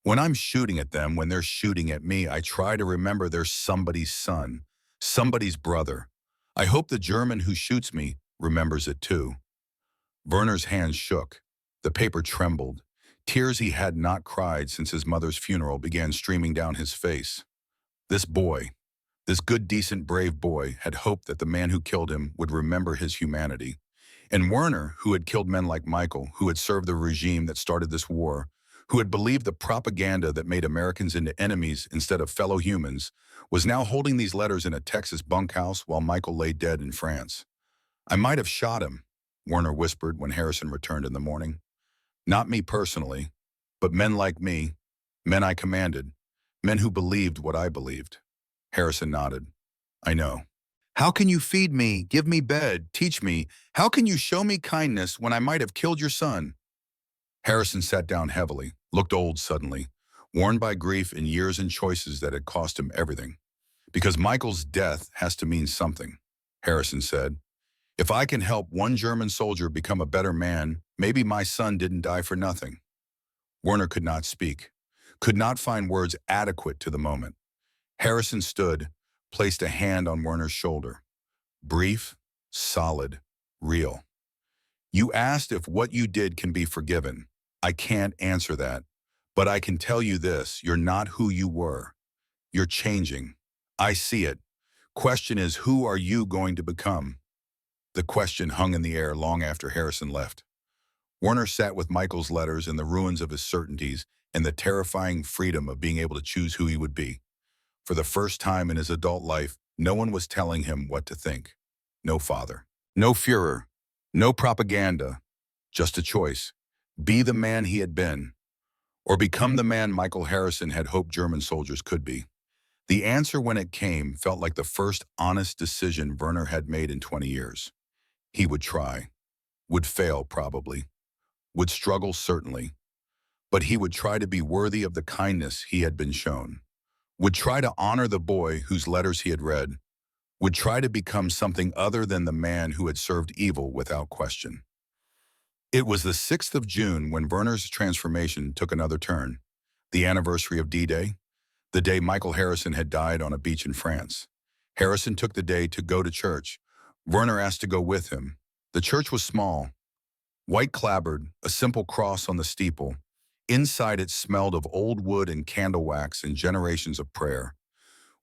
When I'm shooting at them, when they're shooting at me, I try to remember they're somebody's son, somebody's brother. I hope the German who shoots me remembers it too. Werner's hands shook. The paper trembled. Tears he had not cried since his mother's funeral began streaming down his face. This boy, this good, decent, brave boy, had hoped that the man who killed him would remember his humanity. And Werner, who had killed men like Michael, who had served the regime that started this war, who had believed the propaganda that made Americans into enemies instead of fellow humans, was now holding these letters in a Texas bunkhouse while Michael lay dead in France. I might have shot him, Werner whispered when Harrison returned in the morning. Not me personally, but men like me, men I commanded, men who believed what I believed. Harrison nodded. I know. How can you feed me, give me bed, teach me? How can you show me kindness when I might have killed your son? Harrison sat down heavily, looked old suddenly, worn by grief and years and choices that had cost him everything. Because Michael's death has to mean something, Harrison said. If I can help one German soldier become a better man, maybe my son didn't die for nothing. Werner could not speak, could not find words adequate to the moment. Harrison stood, placed a hand on Werner's shoulder. Brief, solid, real. You asked if what you did can be forgiven. I can't answer that, but I can tell you this, you're not who you were. You're changing. I see it. Question is, who are you going to become? The question hung in the air long after Harrison left. Werner sat with Michael's letters and the ruins of his certainties and the terrifying freedom of being able to choose who he would be. For the first time in his adult life, no one was telling him what to think. No father, no Führer, no propaganda, just a choice. Be the man he had been, or become the man Michael Harrison had hoped German soldiers could be. The answer when it came felt like the first honest decision Werner had made in 20 years. He would try, would fail probably, would struggle certainly, but he would try to be worthy of the kindness he had been shown, would try to honor the boy whose letters he had read, would try to become something other than the man who had served evil without question. It was the 6th of June when Werner's transformation took another turn, the anniversary of D-Day, the day Michael Harrison had died on a beach in France. Harrison took the day to go to church. Werner asked to go with him. The church was small, white clapboard, a simple cross on the steeple. Inside it smelled of old wood and candle wax and generations of prayer.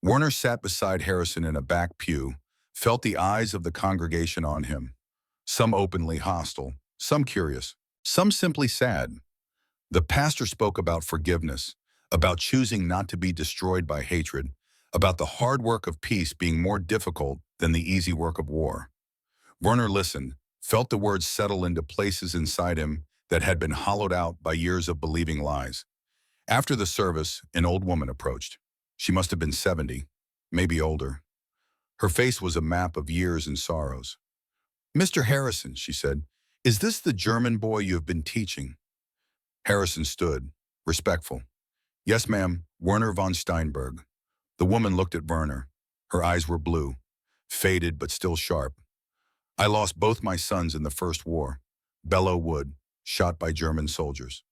Werner sat beside Harrison in a back pew, felt the eyes of the congregation on him, some openly hostile, some curious, some simply sad. The pastor spoke about forgiveness, about choosing not to be destroyed by hatred, about the hard work of peace being more difficult than the easy work of war. Werner listened, felt the words settle into places inside him that had been hollowed out by years of believing lies. After the service, an old woman approached. She must have been 70, maybe older. Her face was a map of years and sorrows. "Mr. Harrison," she said, "is this the German boy you have been teaching?" Harrison stood, respectful. "Yes, ma'am, Werner von Steinberg." The woman looked at Werner. Her eyes were blue, faded but still sharp. "I lost both my sons in the First War. Belleau Wood, shot by German soldiers."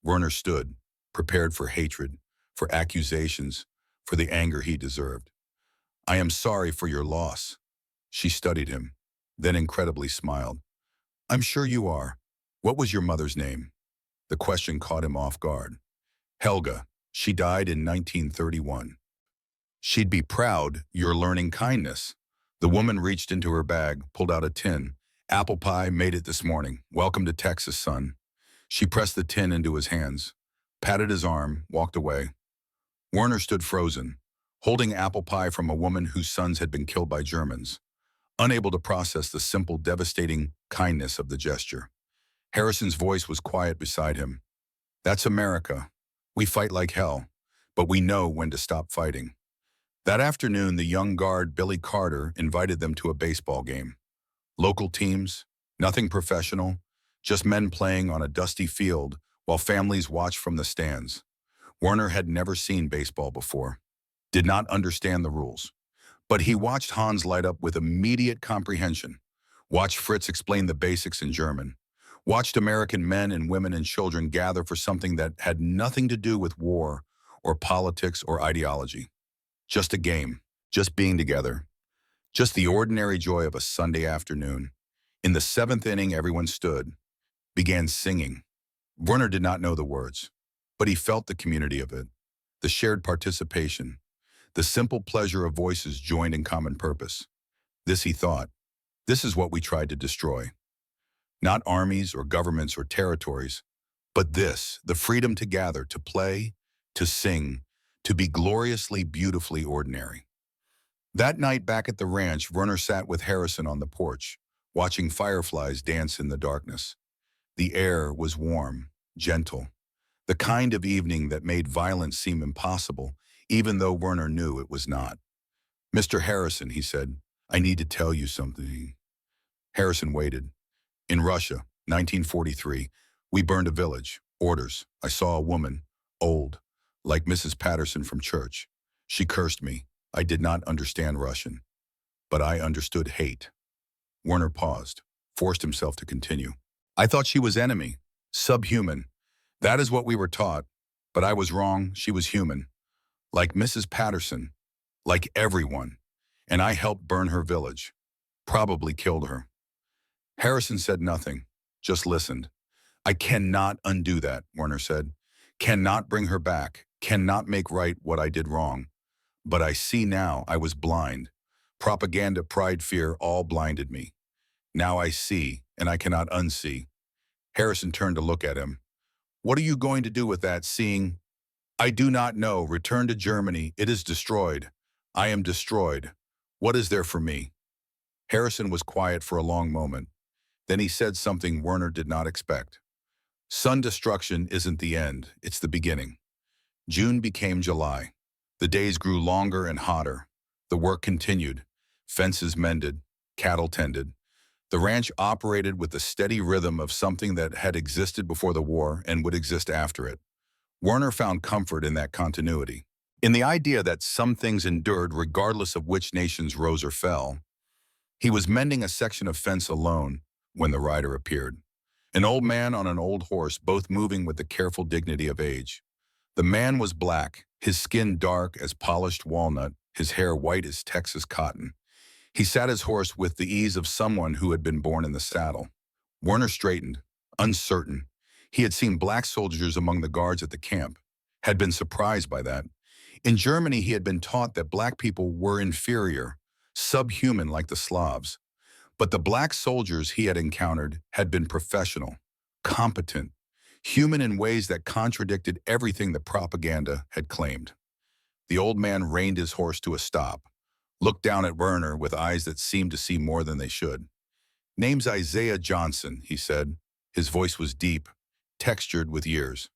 Werner stood, prepared for hatred, for accusations, for the anger he deserved. "I am sorry for your loss." She studied him, then incredibly smiled. "I'm sure you are. What was your mother's name?" The question caught him off guard. "Helga. She died in 1931. "She'd be proud you're learning kindness." The woman reached into her bag, pulled out a tin. "Apple pie, made it this morning. Welcome to Texas, son." She pressed the tin into his hands, patted his arm, walked away. Werner stood frozen, holding apple pie from a woman whose sons had been killed by Germans, unable to process the simple, devastating kindness of the gesture. Harrison's voice was quiet beside him. "That's America. We fight like hell, but we know when to stop fighting." That afternoon, the young guard Billy Carter invited them to a baseball game. Local teams, nothing professional, just men playing on a dusty field while families watched from the stands. Werner had never seen baseball before, did not understand the rules. But he watched Hans light up with immediate comprehension, watched Fritz explain the basics in German, watched American men and women and children gather for something that had nothing to do with war or politics or ideology. Just a game, just being together, just the ordinary joy of a Sunday afternoon. In the seventh inning, everyone stood, began singing. Werner did not know the words, but he felt the community of it, the shared participation, the simple pleasure of voices joined in common purpose. This, he thought, this is what we tried to destroy. Not armies or governments or territories, but this, the freedom to gather, to play, to sing, to be gloriously, beautifully ordinary. That night back at the ranch, Werner sat with Harrison on the porch, watching fireflies dance in the darkness. The air was warm, gentle, the kind of evening that made violence seem impossible, even though Werner knew it was not. "Mr. Harrison," he said, "I need to tell you something." Harrison waited. "In Russia, 1943, we burned a village. Orders. I saw a woman, old, like Mrs. Patterson from church. She cursed me. I did not understand Russian, but I understood hate." Werner paused, forced himself to continue. "I thought she was enemy, subhuman. That is what we were taught, but I was wrong. She was human, like Mrs. Patterson, like everyone, and I helped burn her village, probably killed her." Harrison said nothing, just listened. "I cannot undo that," Werner said. "Cannot bring her back, cannot make right what I did wrong. But I see now I was blind. Propaganda, pride, fear, all blinded me. Now I see, and I cannot unsee." Harrison turned to look at him. "What are you going to do with that seeing?" "I do not know. Return to Germany. It is destroyed. I am destroyed. What is there for me?" Harrison was quiet for a long moment. Then he said something Werner did not expect. "Sun destruction isn't the end. It's the beginning." June became July. The days grew longer and hotter. The work continued. Fences mended, cattle tended. The ranch operated with the steady rhythm of something that had existed before the war and would exist after it. Werner found comfort in that continuity, in the idea that some things endured regardless of which nations rose or fell. He was mending a section of fence alone when the rider appeared. An old man on an old horse, both moving with the careful dignity of age. The man was black, his skin dark as polished walnut, his hair white as Texas cotton. He sat his horse with the ease of someone who had been born in the saddle. Werner straightened, uncertain. He had seen black soldiers among the guards at the camp, had been surprised by that. In Germany, he had been taught that black people were inferior, subhuman like the Slavs. But the black soldiers he had encountered had been professional, competent, human in ways that contradicted everything the propaganda had claimed. The old man reined his horse to a stop, looked down at Werner with eyes that seemed to see more than they should. "Name's Isaiah Johnson," he said. His voice was deep, textured with years.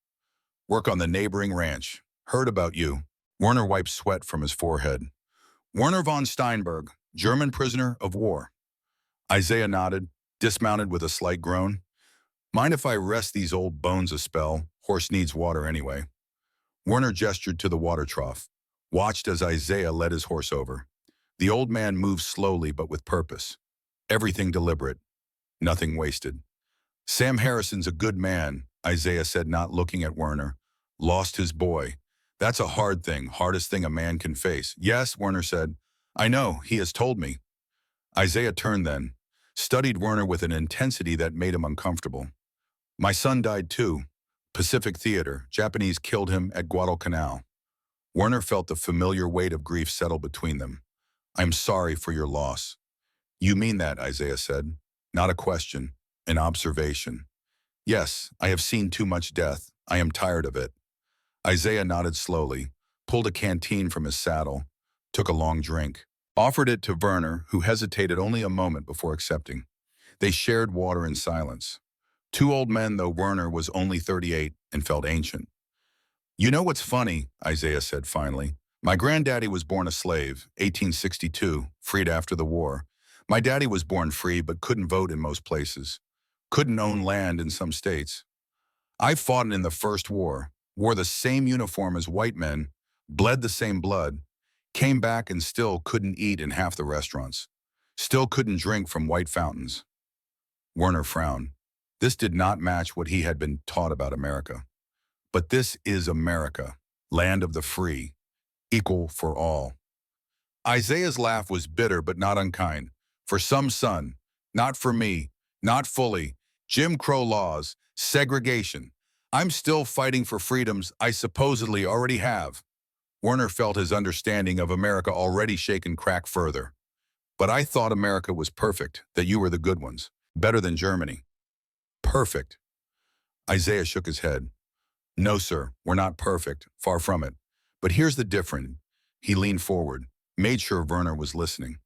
"Work on the neighboring ranch. Heard about you." Werner wiped sweat from his forehead. "Werner von Steinberg, German prisoner of war." Isaiah nodded, dismounted with a slight groan. "Mind if I rest these old bones a spell? Horse needs water anyway." Werner gestured to the water trough, watched as Isaiah led his horse over. The old man moved slowly but with purpose. Everything deliberate, nothing wasted. "Sam Harrison's a good man," Isaiah said, not looking at Werner. "Lost his boy. That's a hard thing, hardest thing a man can face." "Yes," Werner said. "I know, he has told me." Isaiah turned then, studied Werner with an intensity that made him uncomfortable. "My son died too. Pacific Theater. Japanese killed him at Guadalcanal." Werner felt the familiar weight of grief settle between them. "I'm sorry for your loss." "You mean that," Isaiah said. "Not a question, an observation." "Yes, I have seen too much death. I am tired of it." Isaiah nodded slowly, pulled a canteen from his saddle, took a long drink, offered it to Werner, who hesitated only a moment before accepting. They shared water in silence. Two old men, though Werner was only 38 and felt ancient. "You know what's funny," Isaiah said finally. "My granddaddy was born a slave, 1862, freed after the war. My daddy was born free but couldn't vote in most places. Couldn't own land in some states. I fought in the First War, wore the same uniform as white men, bled the same blood, came back and still couldn't eat in half the restaurants. Still couldn't drink from white fountains." Werner frowned. This did not match what he had been taught about America. But this is America, land of the free, equal for all. Isaiah's laugh was bitter but not unkind. "For some son, not for me, not fully. Jim Crow laws, segregation. I'm still fighting for freedoms I supposedly already have." Werner felt his understanding of America already shaken crack further. "But I thought America was perfect, that you were the good ones, better than Germany." "Perfect." Isaiah shook his head. "No, sir, we're not perfect, far from it. But here's the difference." He leaned forward, made sure Werner was listening.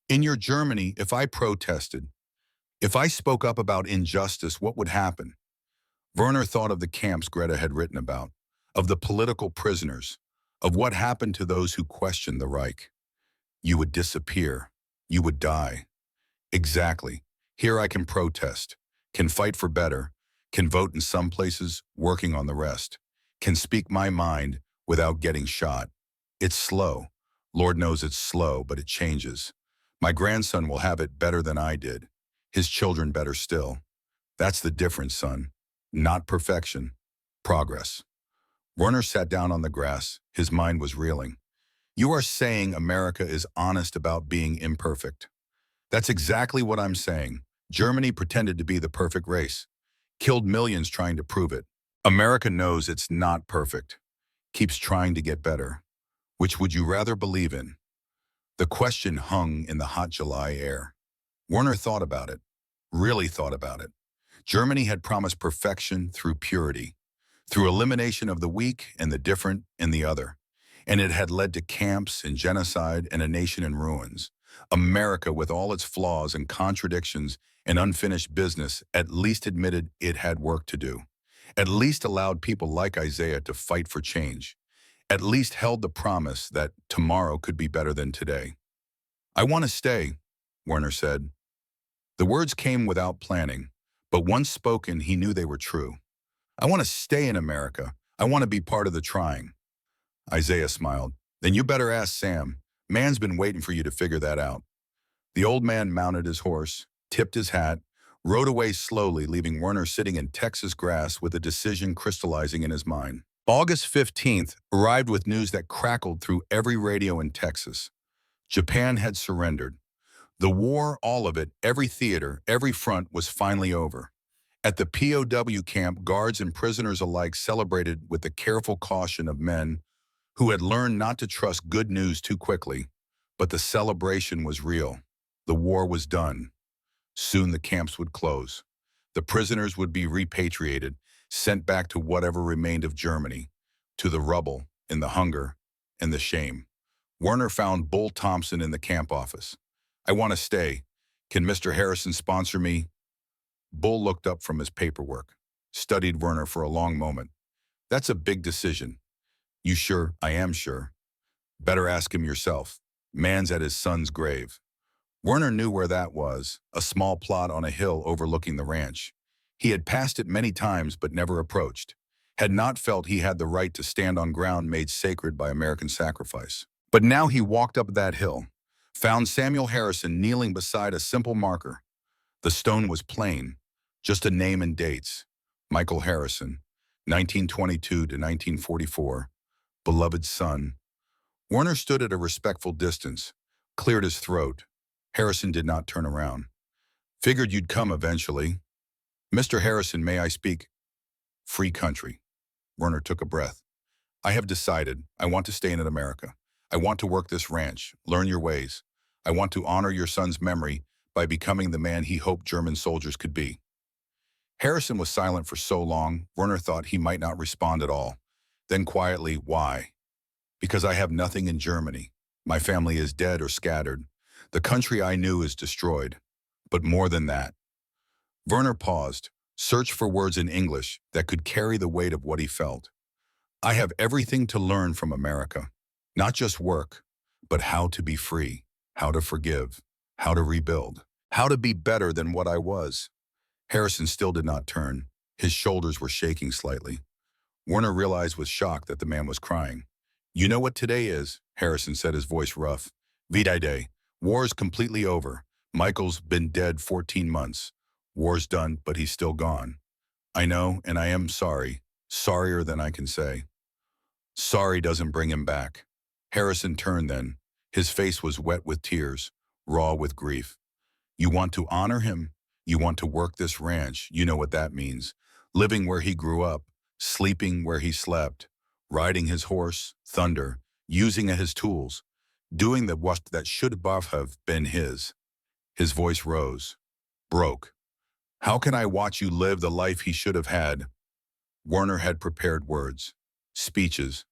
"In your Germany, if I protested, if I spoke up about injustice, what would happen?" Werner thought of the camps Greta had written about, of the political prisoners, of what happened to those who questioned the Reich. "You would disappear. You would die." "Exactly. Here I can protest, can fight for better, can vote in some places, working on the rest, can speak my mind without getting shot. It's slow. Lord knows it's slow, but it changes. My grandson will have it better than I did. His children better still. That's the difference, son. Not perfection. Progress." Werner sat down on the grass. His mind was reeling. "You are saying America is honest about being imperfect." "That's exactly what I'm saying. Germany pretended to be the perfect race. Killed millions trying to prove it. America knows it's not perfect. Keeps trying to get better. Which would you rather believe in?" The question hung in the hot July air. Werner thought about it. Really thought about it. Germany had promised perfection through purity, through elimination of the weak and the different in the other. And it had led to camps and genocide and a nation in ruins. America, with all its flaws and contradictions and unfinished business, at least admitted it had work to do. At least allowed people like Isaiah to fight for change. At least held the promise that tomorrow could be better than today. "I want to stay," Werner said. The words came without planning, but once spoken, he knew they were true. "I want to stay in America. I want to be part of the trying." Isaiah smiled. "Then you better ask Sam. Man's been waiting for you to figure that out." The old man mounted his horse, tipped his hat, rode away slowly, leaving Werner sitting in Texas grass with a decision crystallizing in his mind. August 15th arrived with news that crackled through every radio in Texas. Japan had surrendered. The war, all of it, every theater, every front, was finally over. At the POW camp, guards and prisoners alike celebrated with the careful caution of men who had learned not to trust good news too quickly. But the celebration was real. The war was done. Soon the camps would close. The prisoners would be repatriated, sent back to whatever remained of Germany, to the rubble, in the hunger, and the shame. Werner found Bull Thompson in the camp office. "I want to stay. Can Mr. Harrison sponsor me?" Bull looked up from his paperwork, studied Werner for a long moment. "That's a big decision." "You sure?" "I am sure." "Better ask him yourself. Man's at his son's grave." Werner knew where that was, a small plot on a hill overlooking the ranch. He had passed it many times but never approached, had not felt he had the right to stand on ground made sacred by American sacrifice. But now he walked up that hill, found Samuel Harrison kneeling beside a simple marker. The stone was plain, just a name and dates. Michael Harrison, 1922 to 1944, beloved son. Werner stood at a respectful distance, cleared his throat. Harrison did not turn around. "Figured you'd come eventually. Mr. Harrison, may I speak?" "Free country." Werner took a breath. "I have decided. I want to stay in America. I want to work this ranch, learn your ways. I want to honor your son's memory by becoming the man he hoped German soldiers could be." Harrison was silent for so long, Werner thought he might not respond at all. Then quietly, "Why?" "Because I have nothing in Germany. My family is dead or scattered. The country I knew is destroyed. But more than that." Werner paused, searched for words in English that could carry the weight of what he felt. "I have everything to learn from America. Not just work, but how to be free, how to forgive, how to rebuild, how to be better than what I was." Harrison still did not turn. His shoulders were shaking slightly. Werner realized with shock that the man was crying. "You know what today is?" Harrison said, his voice rough. "VII Day. War's completely over. Michael's been dead 14 months. War's done, but he's still gone. I know, and I am sorry. Sorrier than I can say." "Sorry doesn't bring him back." Harrison turned then. His face was wet with tears, raw with grief. "You want to honor him? You want to work this ranch. You know what that means. Living where he grew up, sleeping where he slept, riding his horse, Thunder, using his tools, doing the what that should have been his." His voice rose, broke. "How can I watch you live the life he should have had?" Werner had prepared words, speeches,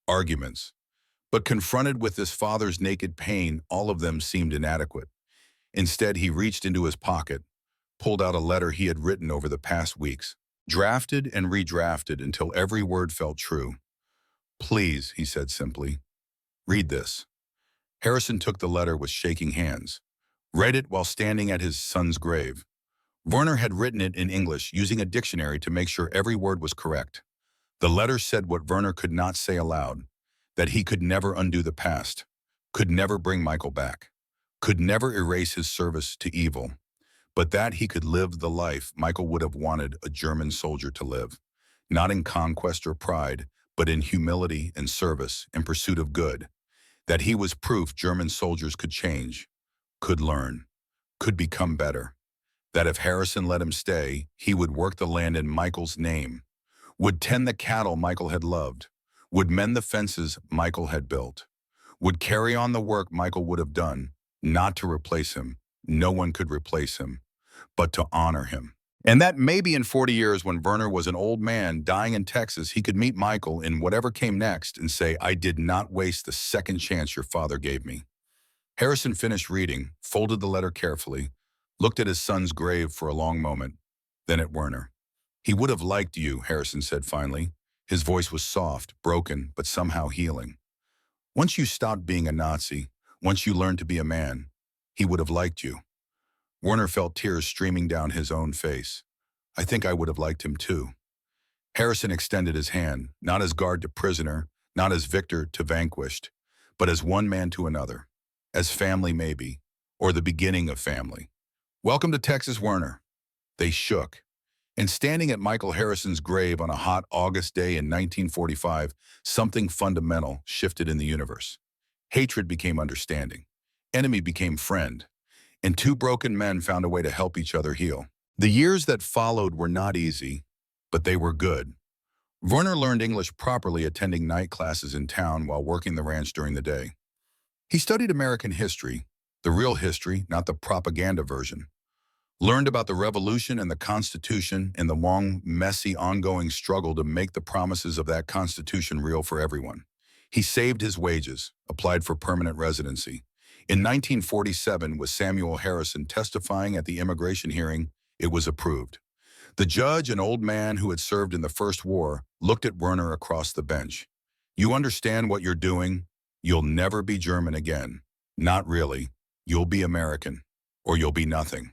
arguments. But confronted with his father's naked pain, all of them seemed inadequate. Instead, he reached into his pocket, pulled out a letter he had written over the past weeks, drafted and redrafted until every word felt true. "Please," he said simply, "read this." Harrison took the letter with shaking hands, read it while standing at his son's grave. Werner had written it in English using a dictionary to make sure every word was correct. The letter said what Werner could not say aloud, that he could never undo the past, could never bring Michael back, could never erase his service to evil, but that he could live the life Michael would have wanted a German soldier to live, not in conquest or pride, but in humility and service in pursuit of good, that he was proof German soldiers could change, could learn, could become better, that if Harrison let him stay, he would work the land in Michael's name, would tend the cattle Michael had loved, would mend the fences Michael had built, would carry on the work Michael would have done, not to replace him. No one could replace him, but to honor him. And that maybe in 40 years when Werner was an old man dying in Texas, he could meet Michael in whatever came next and say, "I did not waste the second chance your father gave me." Harrison finished reading, folded the letter carefully, looked at his son's grave for a long moment, then at Werner. "He would have liked you," Harrison said finally. His voice was soft, broken, but somehow healing. "Once you stopped being a Nazi, once you learned to be a man, he would have liked you." Werner felt tears streaming down his own face. "I think I would have liked him too." Harrison extended his hand, not as guard to prisoner, not as victor to vanquished, but as one man to another, as family maybe, or the beginning of family. "Welcome to Texas, Werner." They shook. And standing at Michael Harrison's grave on a hot August day in 1945, something fundamental shifted in the universe. Hatred became understanding. Enemy became friend. And two broken men found a way to help each other heal. The years that followed were not easy, but they were good. Werner learned English properly attending night classes in town while working the ranch during the day. He studied American history, the real history, not the propaganda version. Learned about the Revolution and the Constitution and the long, messy, ongoing struggle to make the promises of that Constitution real for everyone. He saved his wages, applied for permanent residency. In 1947, with Samuel Harrison testifying at the immigration hearing, it was approved. The judge, an old man who had served in the First War, looked at Werner across the bench. "You understand what you're doing? You'll never be German again. Not really. You'll be American. Or you'll be nothing."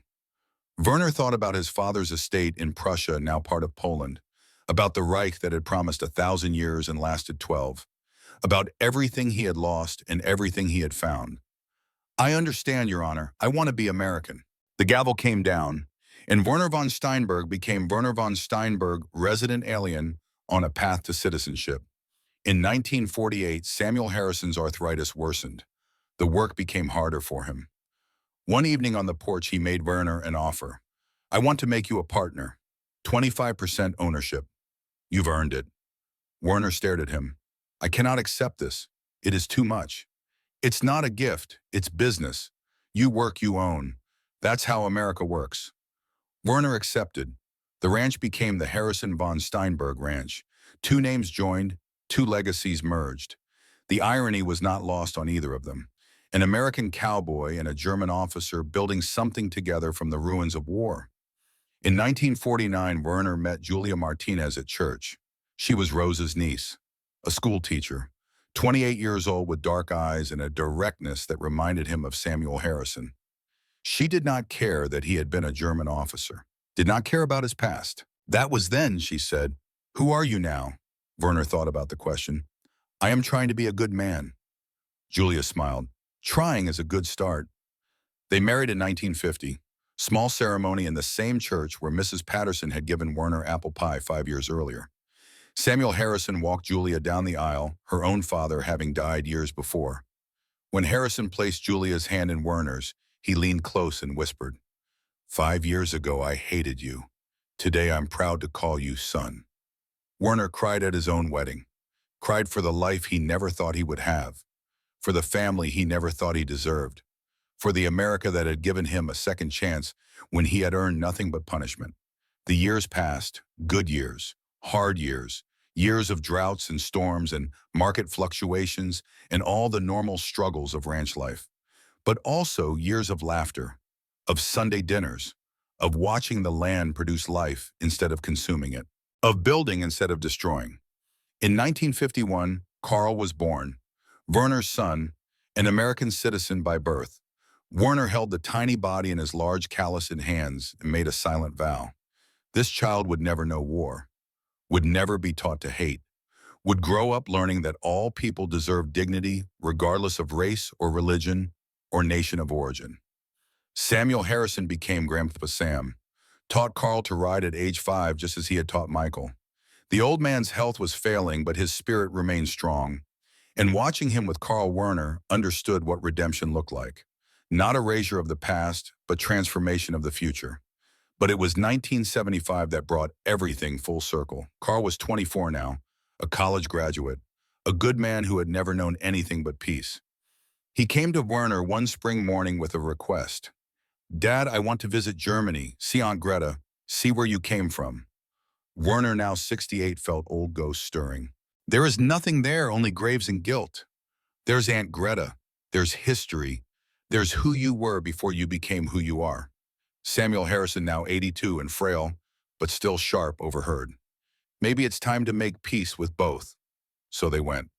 Werner thought about his father's estate in Prussia, now part of Poland, about the Reich that had promised 1,000 years and lasted 12, about everything he had lost and everything he had found. "I understand, Your Honor. I want to be American." The gavel came down, and Werner von Steinberg became Werner von Steinberg, resident alien on a path to citizenship. In 1948, Samuel Harrison's arthritis worsened. The work became harder for him. One evening on the porch, he made Werner an offer. "I want to make you a partner. 25% ownership. You've earned it." Werner stared at him. "I cannot accept this. It is too much." "It's not a gift. It's business. You work, you own. That's how America works." Werner accepted. The ranch became the Harrison von Steinberg Ranch. Two names joined, two legacies merged. The irony was not lost on either of them. An American cowboy and a German officer building something together from the ruins of war. In 1949, Werner met Julia Martinez at church. She was Rosa's niece, a school teacher, 28 years old with dark eyes and a directness that reminded him of Samuel Harrison. She did not care that he had been a German officer, did not care about his past. "That was then," she said. "Who are you now?" Werner thought about the question. "I am trying to be a good man." Julia smiled. "Trying is a good start." They married in 1950. Small ceremony in the same church where Mrs. Patterson had given Werner apple pie 5 years earlier. Samuel Harrison walked Julia down the aisle, her own father having died years before. When Harrison placed Julia's hand in Werner's, he leaned close and whispered, "5 years ago I hated you. Today I'm proud to call you son." Werner cried at his own wedding, cried for the life he never thought he would have, for the family he never thought he deserved, for the America that had given him a second chance when he had earned nothing but punishment. The years passed, good years, hard years, years of droughts and storms and market fluctuations and all the normal struggles of ranch life, but also years of laughter, of Sunday dinners, of watching the land produce life instead of consuming it, of building instead of destroying. In 1951, Carl was born, Werner's son, an American citizen by birth. Werner held the tiny body in his large calloused hands and made a silent vow. This child would never know war, would never be taught to hate, would grow up learning that all people deserve dignity regardless of race or religion or nation of origin. Samuel Harrison became Grandpa Sam, taught Carl to ride at age 5 just as he had taught Michael. The old man's health was failing, but his spirit remained strong. And watching him with Carl, Werner understood what redemption looked like. Not erasure of the past, but transformation of the future. But it was 1975 that brought everything full circle. Carl was 24 now, a college graduate, a good man who had never known anything but peace. He came to Werner one spring morning with a request. "Dad, I want to visit Germany, see Aunt Greta, see where you came from." Werner, now 68, felt old ghosts stirring. "There is nothing there, only graves and guilt. There's Aunt Greta, there's history, there's who you were before you became who you are." Samuel Harrison, now 82 and frail, but still sharp, overheard. "Maybe it's time to make peace with both." So they went.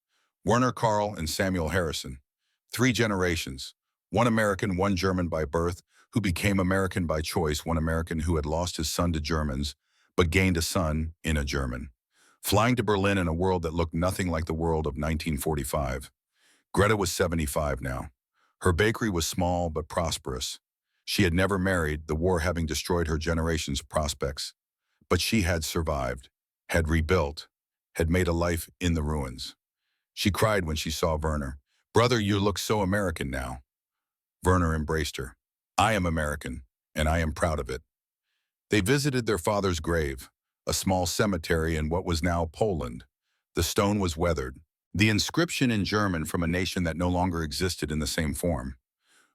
Werner, Carl, and Samuel Harrison. 3 generations. One American, one German by birth, who became American by choice, one American who had lost his son to Germans, but gained a son in a German. Flying to Berlin in a world that looked nothing like the world of 1945. Greta was 75 now. Her bakery was small but prosperous. She had never married, the war having destroyed her generation's prospects. But she had survived, had rebuilt, had made a life in the ruins. She cried when she saw Werner. "Brother, you look so American now." Werner embraced her. "I am American, and I am proud of it." They visited their father's grave, a small cemetery in what was now Poland. The stone was weathered. The inscription in German from a nation that no longer existed in the same form.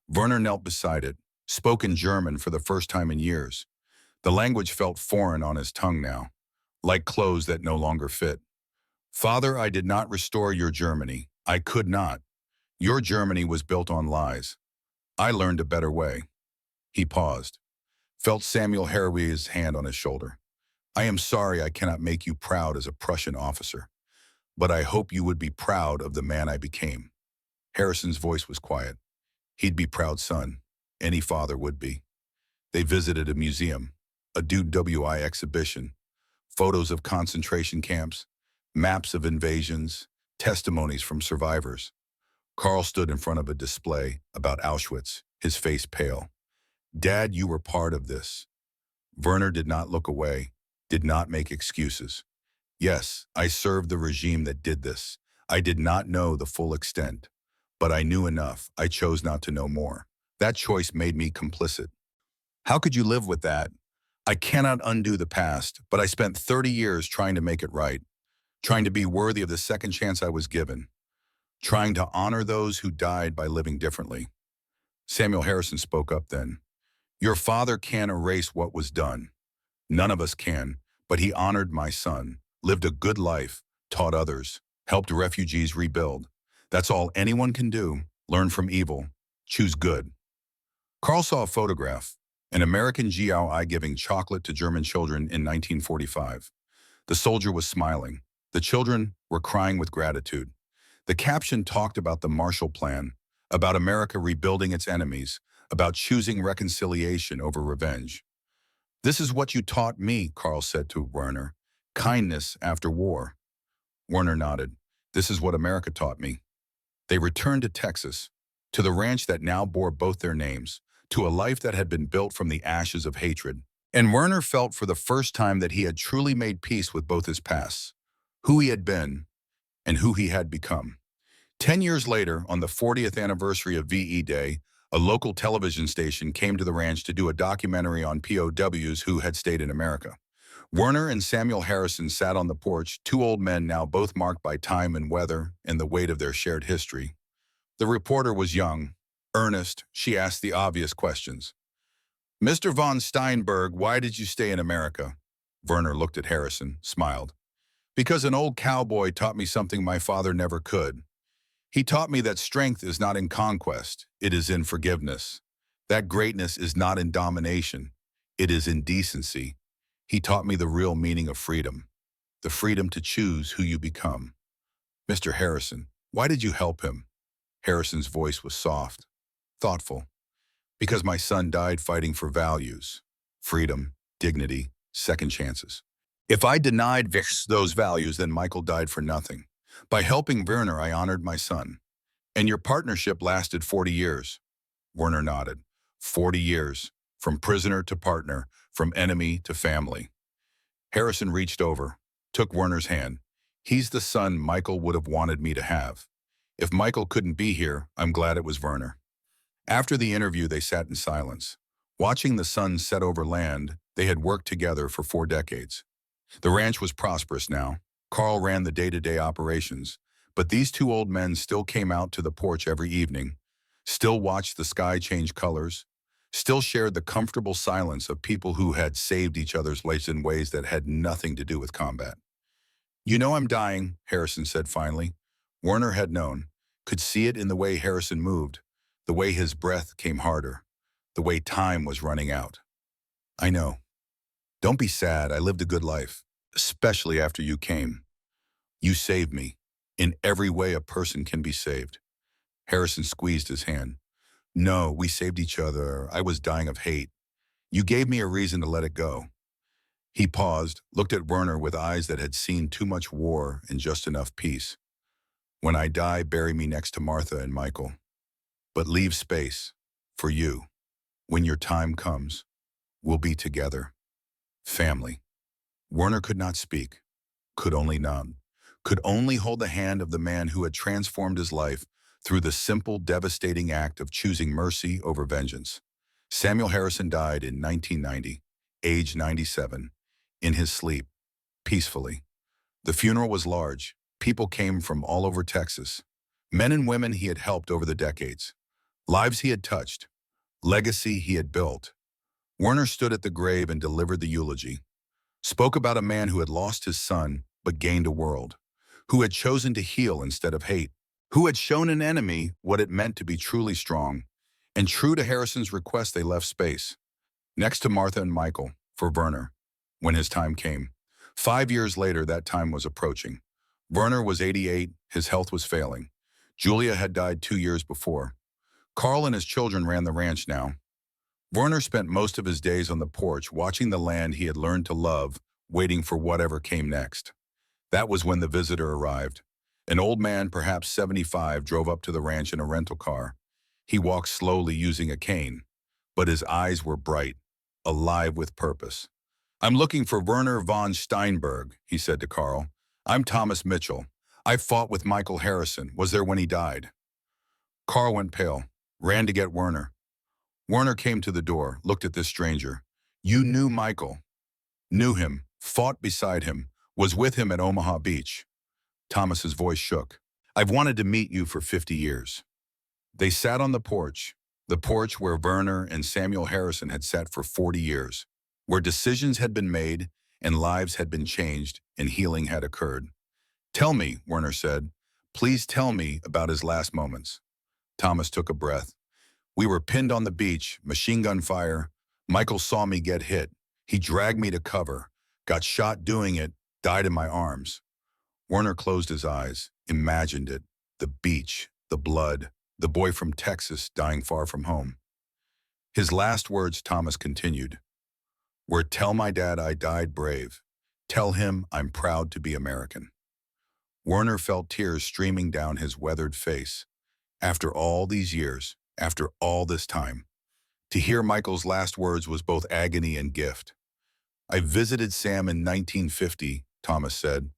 Werner knelt beside it, spoke in German for the first time in years. The language felt foreign on his tongue now, like clothes that no longer fit. "Father, I did not restore your Germany. I could not. Your Germany was built on lies. I learned a better way. He paused, felt Samuel Harrowby's hand on his shoulder. I am sorry I cannot make you proud as a Prussian officer, but I hope you would be proud of the man I became. Harrison's voice was quiet. He'd be proud son. Any father would be. They visited a museum, a DWI exhibition, photos of concentration camps, maps of invasions, testimonies from survivors. Carl stood in front of a display about Auschwitz, his face pale. Dad, you were part of this. Werner did not look away, did not make excuses. Yes, I served the regime that did this. I did not know the full extent, but I knew enough. I chose not to know more. That choice made me complicit. How could you live with that? I cannot undo the past, but I spent 30 years trying to make it right, trying to be worthy of the second chance I was given, trying to honor those who died by living differently. Samuel Harrison spoke up then. Your father can't erase what was done. None of us can, but he honored my son, lived a good life, taught others, helped refugees rebuild. That's all anyone can do. Learn from evil, choose good. Carl saw a photograph, an American GI giving chocolate to German children in 1945. The soldier was smiling. The children were crying with gratitude. The caption talked about the Marshall Plan, about America rebuilding its enemies, about choosing reconciliation over revenge. This is what you taught me, Carl said to Werner. Kindness after war. Werner nodded. This is what America taught me. They returned to Texas, to the ranch that now bore both their names, to a life that had been built from the ashes of hatred. And Werner felt for the first time that he had truly made peace with both his pasts, who he had been and who he had become. 10 years later, on the 40th anniversary of VE Day, a local television station came to the ranch to do a documentary on POWs who had stayed in America. Werner and Samuel Harrison sat on the porch, two old men now both marked by time and weather and the weight of their shared history. The reporter was young, earnest. She asked the obvious questions. Mr. von Steinberg, why did you stay in America? Werner looked at Harrison, smiled. Because an old cowboy taught me something my father never could. He taught me that strength is not in conquest, it is in forgiveness. That greatness is not in domination, it is in decency. He taught me the real meaning of freedom, the freedom to choose who you become. Mr. Harrison, why did you help him? Harrison's voice was soft, thoughtful. Because my son died fighting for values, freedom, dignity, second chances. If I denied those values, then Michael died for nothing. By helping Werner, I honored my son. And your partnership lasted 40 years. Werner nodded. 40 years, from prisoner to partner, from enemy to family. Harrison reached over, took Werner's hand. He's the son Michael would have wanted me to have. If Michael couldn't be here, I'm glad it was Werner. After the interview, they sat in silence. Watching the sun set over land, they had worked together for 4 decades. The ranch was prosperous now. Carl ran the day-to-day operations, but these two old men still came out to the porch every evening, still watched the sky change colors, still shared the comfortable silence of people who had saved each other's lives in ways that had nothing to do with combat. You know I'm dying, Harrison said finally. Werner had known, could see it in the way Harrison moved, the way his breath came harder, the way time was running out. I know. Don't be sad, I lived a good life, especially after you came. You saved me, in every way a person can be saved. Harrison squeezed his hand. No, we saved each other. I was dying of hate. You gave me a reason to let it go. He paused, looked at Werner with eyes that had seen too much war and just enough peace. When I die, bury me next to Martha and Michael. But leave space for you. When your time comes, we'll be together. Family. Werner could not speak, could only nod, could only hold the hand of the man who had transformed his life through the simple, devastating act of choosing mercy over vengeance. Samuel Harrison died in 1990, age 97, in his sleep, peacefully. The funeral was large. People came from all over Texas. Men and women he had helped over the decades. Lives he had touched. Legacy he had built. Werner stood at the grave and delivered the eulogy. Spoke about a man who had lost his son but gained a world. Who had chosen to heal instead of hate. who had shown an enemy what it meant to be truly strong, and true to Harrison's request, they left space, next to Martha and Michael, for Werner, when his time came. 5 years later, that time was approaching. Werner was 88, his health was failing. Julia had died 2 years before. Carl and his children ran the ranch now. Werner spent most of his days on the porch watching the land he had learned to love, waiting for whatever came next. That was when the visitor arrived. An old man, perhaps 75, drove up to the ranch in a rental car. He walked slowly using a cane, but his eyes were bright, alive with purpose. "I'm looking for Werner von Steinberg," he said to Carl. "I'm Thomas Mitchell. I fought with Michael Harrison, was there when he died." Carl went pale, ran to get Werner. Werner came to the door, looked at this stranger. "You knew Michael." "Knew him, fought beside him, was with him at Omaha Beach." Thomas's voice shook. "I've wanted to meet you for 50 years. They sat on the porch where Werner and Samuel Harrison had sat for 40 years, where decisions had been made and lives had been changed and healing had occurred. "Tell me," Werner said. "Please tell me about his last moments." Thomas took a breath. "We were pinned on the beach, machine gun fire. Michael saw me get hit. He dragged me to cover, got shot doing it, died in my arms." Werner closed his eyes, imagined it, the beach, the blood, the boy from Texas dying far from home. His last words, Thomas continued, were, "Tell my dad I died brave. Tell him I'm proud to be American." Werner felt tears streaming down his weathered face. After all these years, after all this time, to hear Michael's last words was both agony and gift. "I visited Sam in 1950, Thomas said.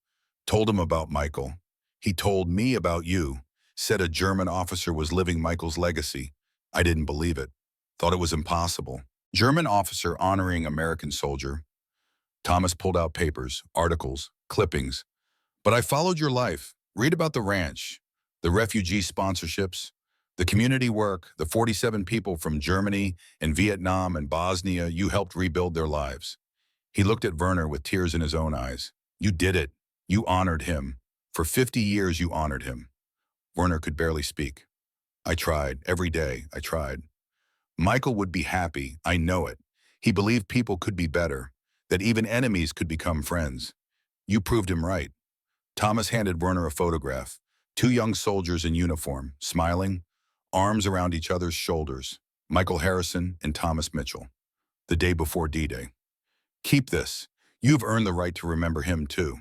Told him about Michael. He told me about you. Said a German officer was living Michael's legacy. I didn't believe it. Thought it was impossible. German officer honoring American soldier." Thomas pulled out papers, articles, clippings. "But I followed your life. Read about the ranch, the refugee sponsorships, the community work, the 47 people from Germany and Vietnam and Bosnia you helped rebuild their lives." He looked at Werner with tears in his own eyes. "You did it. You honored him. For 50 years you honored him." Werner could barely speak. "I tried. Every day, I tried. Michael would be happy. I know it. He believed people could be better, that even enemies could become friends. You proved him right." Thomas handed Werner a photograph. Two young soldiers in uniform, smiling, arms around each other's shoulders. Michael Harrison and Thomas Mitchell. The day before D-Day. "Keep this. You've earned the right to remember him too."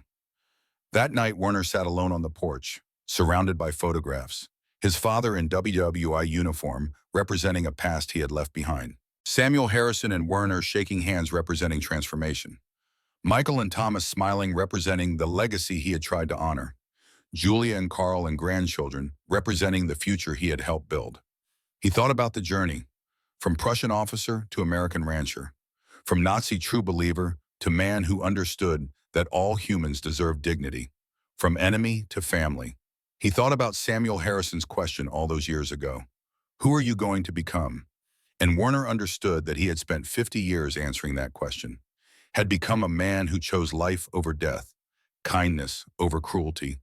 That night, Werner sat alone on the porch, surrounded by photographs. His father in WWI uniform, representing a past he had left behind. Samuel Harrison and Werner shaking hands, representing transformation. Michael and Thomas smiling, representing the legacy he had tried to honor. Julia and Carl and grandchildren, representing the future he had helped build. He thought about the journey, from Prussian officer to American rancher, from Nazi true believer to man who understood that all humans deserve dignity, from enemy to family. He thought about Samuel Harrison's question all those years ago. Who are you going to become? And Werner understood that he had spent 50 years answering that question, had become a man who chose life over death, kindness over cruelty,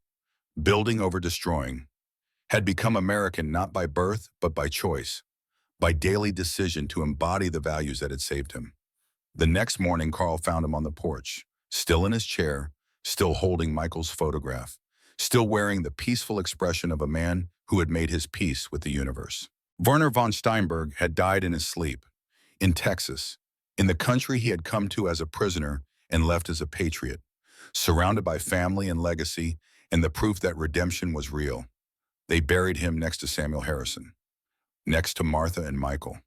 building over destroying, had become American not by birth but by choice, by daily decision to embody the values that had saved him. The next morning, Carl found him on the porch, still in his chair, still holding Michael's photograph, still wearing the peaceful expression of a man who had made his peace with the universe. Werner von Steinberg had died in his sleep, in Texas, in the country he had come to as a prisoner and left as a patriot, surrounded by family and legacy and the proof that redemption was real. They buried him next to Samuel Harrison, next to Martha and Michael.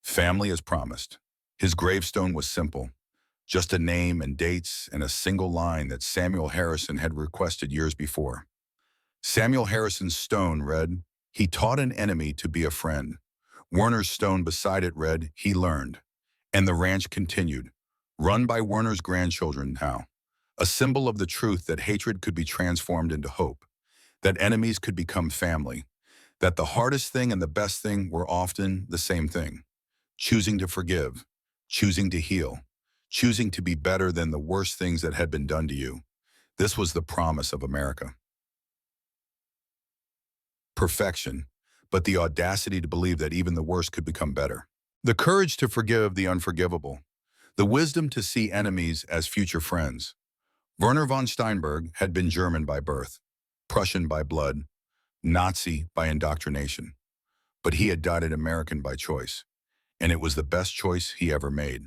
Family as promised. His gravestone was simple, just a name and dates and a single line that Samuel Harrison had requested years before. Samuel Harrison's stone read, "He taught an enemy to be a friend." Werner's stone beside it read, "He learned." And the ranch continued, run by Werner's grandchildren now, a symbol of the truth that hatred could be transformed into hope, that enemies could become family, that the hardest thing and the best thing were often the same thing, choosing to forgive, choosing to heal, choosing to be better than the worst things that had been done to you. This was the promise of America. perfection, but the audacity to believe that even the worst could become better. The courage to forgive the unforgivable. The wisdom to see enemies as future friends. Werner von Steinberg had been German by birth, Prussian by blood, Nazi by indoctrination. But he had died American by choice, and it was the best choice he ever made.